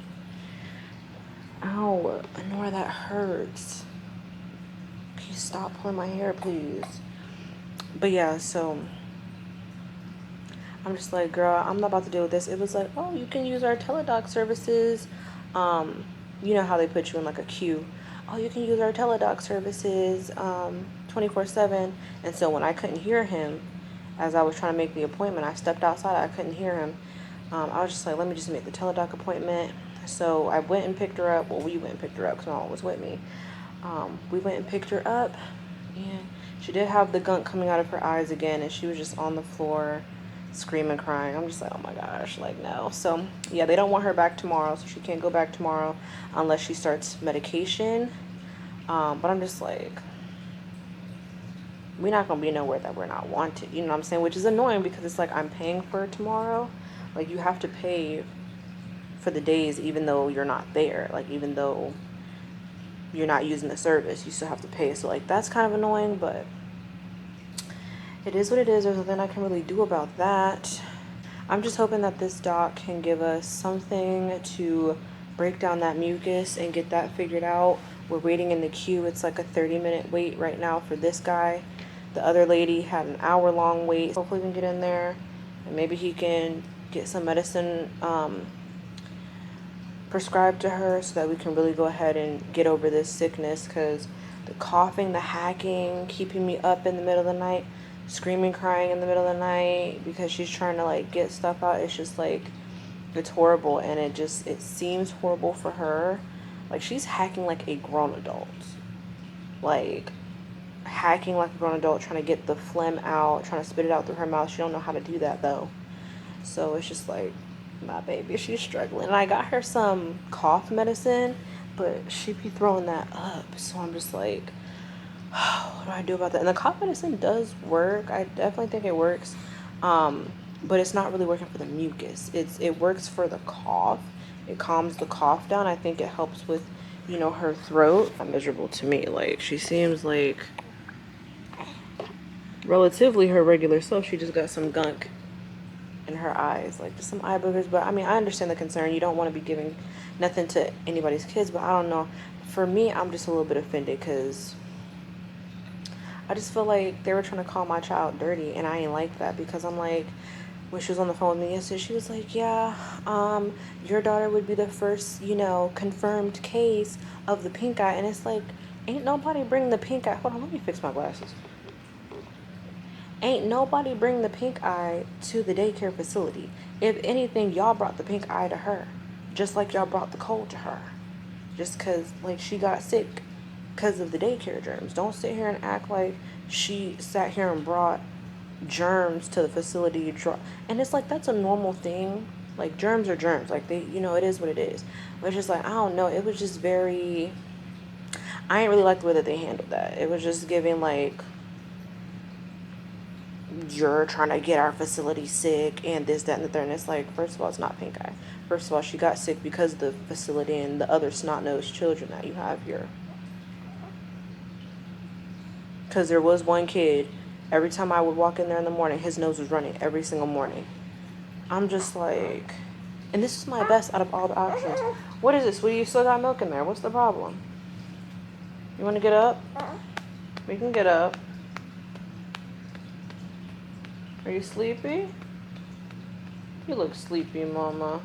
Ow, Anorah, that hurts. Can you stop pulling my hair, please? But yeah, so I'm just like, girl, I'm not about to deal with this. It was like, oh, you can use our teledoc services. You know how they put you in like a queue. Oh, you can use our teledoc services 24/7. And so when I couldn't hear him, as I was trying to make the appointment, I stepped outside. I couldn't hear him. I was just like, let me just make the teledoc appointment. So I went and picked her up. Well, we went and picked her up because my mom was with me. We went and picked her up, and she did have the gunk coming out of her eyes again, and she was just on the floor screaming, crying. I'm just like, oh my gosh, like, no. So yeah, they don't want her back tomorrow, so she can't go back tomorrow unless she starts medication. But I'm just like, we're not gonna be nowhere that we're not wanted, you know what I'm saying? Which is annoying because it's like, I'm paying for tomorrow. Like, you have to pay for the days even though you're not there. Like, even though you're not using the service, you still have to pay. So like, that's kind of annoying, but it is what it is. There's nothing I can really do about that. I'm just hoping that this doc can give us something to break down that mucus and get that figured out. We're waiting in the queue. It's like a 30-minute wait right now for this guy. The other lady had an hour-long wait. Hopefully we can get in there and maybe he can get some medicine prescribed to her so that we can really go ahead and get over this sickness, because the coughing, the hacking, keeping me up in the middle of the night, screaming, crying in the middle of the night because she's trying to like get stuff out, it's just like, it's horrible. And it seems horrible for her. Like, she's hacking like a grown adult, like hacking like a grown adult, trying to get the phlegm out, trying to spit it out through her mouth. She don't know how to do that though. So it's just like, my baby, she's struggling. And I got her some cough medicine, but she be throwing that up. So I'm just like, what do I do about that? And the cough medicine does work. I definitely think it works. But it's not really working for the mucus. It works for the cough. It calms the cough down. I think it helps with, you know, her throat. Not miserable to me. Like, she seems like relatively her regular self. She just got some gunk in her eyes, like just some eye boogers. But I mean, I understand the concern. You don't want to be giving nothing to anybody's kids, but I don't know. For me, I'm just a little bit offended because I just feel like they were trying to call my child dirty, and I ain't like that, because I'm like, when she was on the phone with me yesterday, she was like, yeah, your daughter would be the first, you know, confirmed case of the pink eye. And it's like, ain't nobody bring the pink eye. Hold on, let me fix my glasses. Ain't nobody bring the pink eye to the daycare facility. If anything, y'all brought the pink eye to her, just like y'all brought the cold to her, just because like she got sick because of the daycare germs. Don't sit here and act like she sat here and brought germs to the facility. And it's like, that's a normal thing. Like, germs are germs. Like, they, you know, it is what it is. But it's just like, I don't know. It was just very, I ain't really like the way that they handled that. It was just giving like, you're trying to get our facility sick and this, that, and the third. And it's like, first of all, it's not pink eye. First of all, she got sick because of the facility and the other snot-nosed children that you have here. Because there was one kid, every time I would walk in there in the morning, his nose was running every single morning. I'm just like, and this is my best out of all the options. What is this? Well, you still got milk in there. What's the problem? You want to get up? We can get up. Are you sleepy? You look sleepy, mama.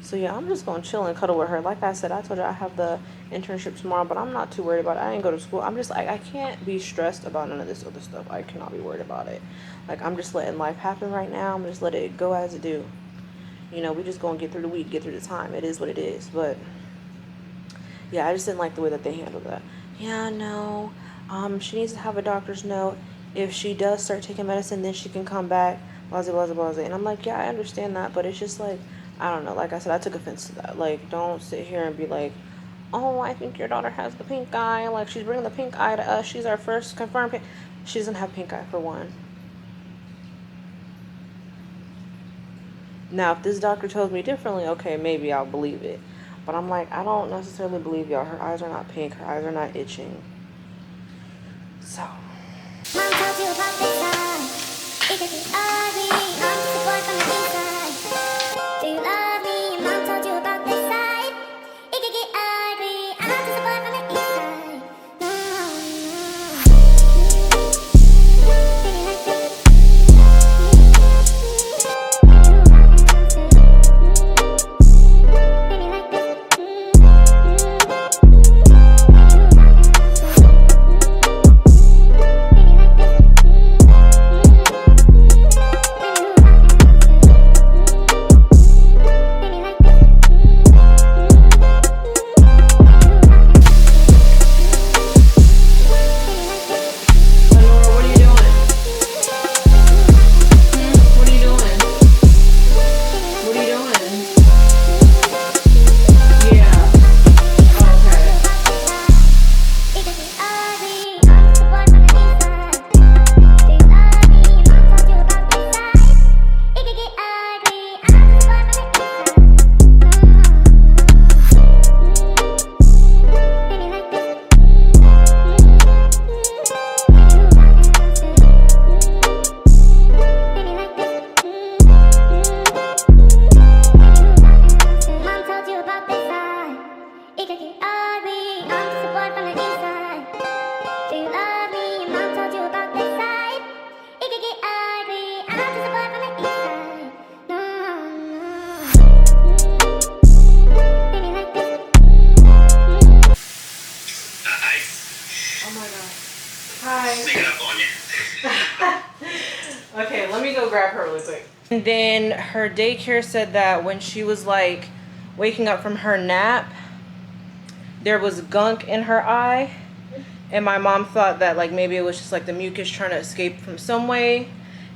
So yeah, I'm just gonna chill and cuddle with her. Like I said, I told you I have the internship tomorrow, but I'm not too worried about it. I didn't go to school. I'm just like, I can't be stressed about none of this other stuff. I cannot be worried about it. Like, I'm just letting life happen right now. I'm just letting it go as it do. You know, we just gonna get through the week, get through the time. It is what it is. But yeah, I just didn't like the way that they handled that. Yeah, no. She needs to have a doctor's note. If she does start taking medicine, then she can come back. Blah, blah, blah, blah. And I'm like, yeah, I understand that, but it's just like, I don't know. Like I said, I took offense to that. Like, don't sit here and be like, oh, I think your daughter has the pink eye. Like, she's bringing the pink eye to us. She's our first confirmed pink. She doesn't have pink eye, for one. Now, if this doctor tells me differently, okay, maybe I'll believe it. But I'm like, I don't necessarily believe y'all. Her eyes are not pink. Her eyes are not itching. So. Mom told you about this side. It could be ugly. I'm just a boy from the east side. Do you love me? Mom told you about this side. It could get ugly. I'm just a boy from the east side. No, Okay, let me go grab her really quick. And then her daycare said that when she was like waking up from her nap, there was gunk in her eye. And my mom thought that like maybe it was just like the mucus trying to escape from some way.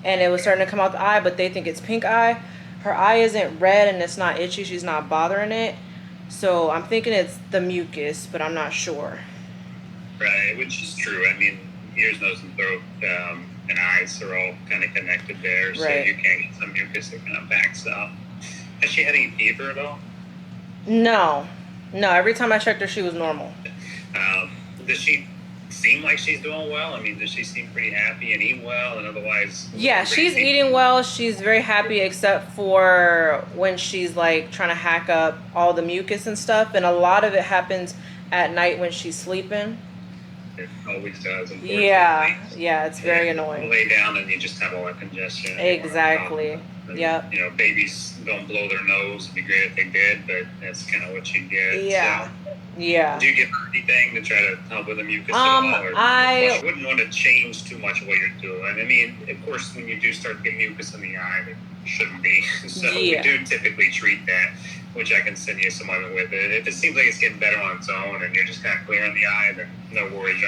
And it was starting to come out the eye, but they think it's pink eye. Her eye isn't red and it's not itchy. She's not bothering it. So I'm thinking it's the mucus, but I'm not sure. Right, which is true. I mean, ears, nose, and throat and eyes are all kind of connected there. So Right. you can get some mucus that kind of backs up. Has she had any fever at all? No. No, every time I checked her, she was normal. Does she seem like she's doing well? I mean, does she seem pretty happy and eat well and otherwise? Yeah, she's eating well. She's very happy except for when she's like trying to hack up all the mucus and stuff. And a lot of it happens at night when she's sleeping. It always does, unfortunately. Yeah, it's very annoying. Lay down and you just have all that congestion. Exactly. And, Yep. You know, babies don't blow their nose. It'd be great if they did, but that's kind of what you get. Yeah. So, Yeah. do you give her anything to try to help with the mucus at all? Or I wouldn't want to change too much of what you're doing. I mean, of course, when you do start to get mucus in the eye, there shouldn't be. So Yeah. we do typically treat that, which I can send you some other with it. If it seems like it's getting better on its own and you're just kind of clearing the eye, then no worries.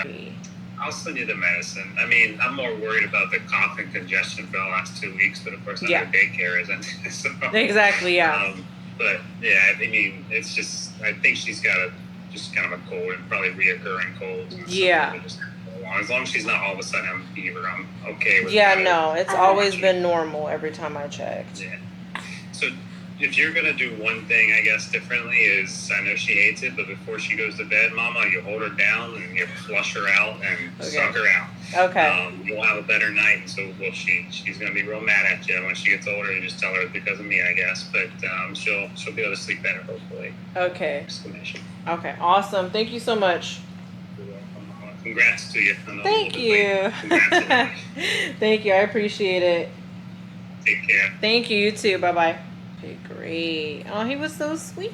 I'll send you the medicine. I mean, I'm more worried about the cough and congestion for the last 2 weeks, but of course, Yeah. daycare isn't. So, Exactly, yeah. But yeah, I mean, it's just, I think she's got just kind of a cold and probably reoccurring colds. And Yeah. just as long as she's not all of a sudden having fever, I'm okay with Yeah, that. no, it's always been normal every time I checked. Yeah. So if you're going to do one thing, I guess, differently is, I know she hates it, but before she goes to bed, Mama, you hold her down and you flush her out and suck her out. Okay. You'll have a better night, and so will she. She's going to be real mad at you when she gets older. You just tell her it's because of me, I guess. But she'll be able to sleep better, hopefully. Okay. Exclamation. Okay, awesome. Thank you so much. You're welcome. Congrats to you. I know Thank it's a little bit you. late. Congrats. Thank you. I appreciate it. Take care. Thank you. You too. Bye-bye. Okay, great. Oh, he was so sweet.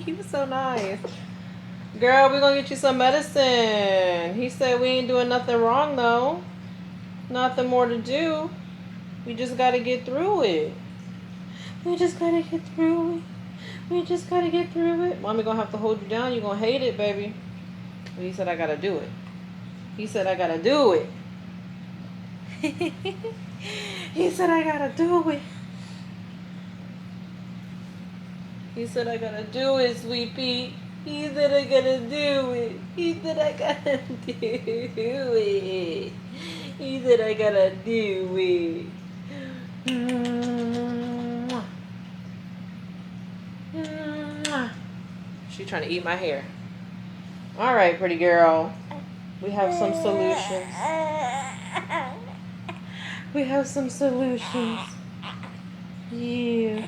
He was so nice. Girl, we're going to get you some medicine. He said we ain't doing nothing wrong, though. Nothing more to do. We just got to get through it. We just got to get through it. We just got to get through it. Mommy going to have to hold you down. You're going to hate it, baby. But he said I got to do it. He said I got to do it. He said I got to do it. He said I gotta do it, Sweet Pea. He said I gotta do it. He said I gotta do it. He said I gotta do it. trying to eat my hair. All right, pretty girl. We have some solutions. We have some solutions. Yeah.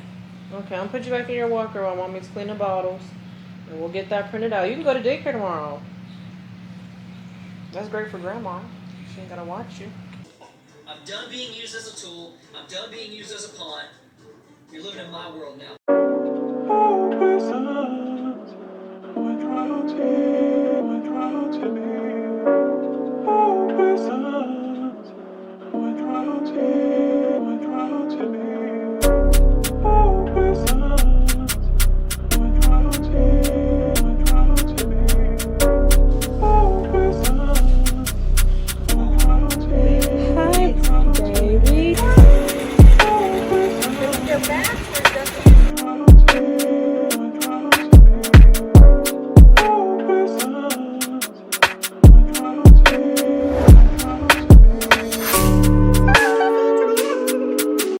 Okay, I'm gonna put you back in your walker while mommy's cleaning bottles. And we'll get that printed out. You can go to daycare tomorrow. That's great for grandma. She ain't gotta watch you. I'm done being used as a tool. I'm done being used as a pawn. You're living in my world now.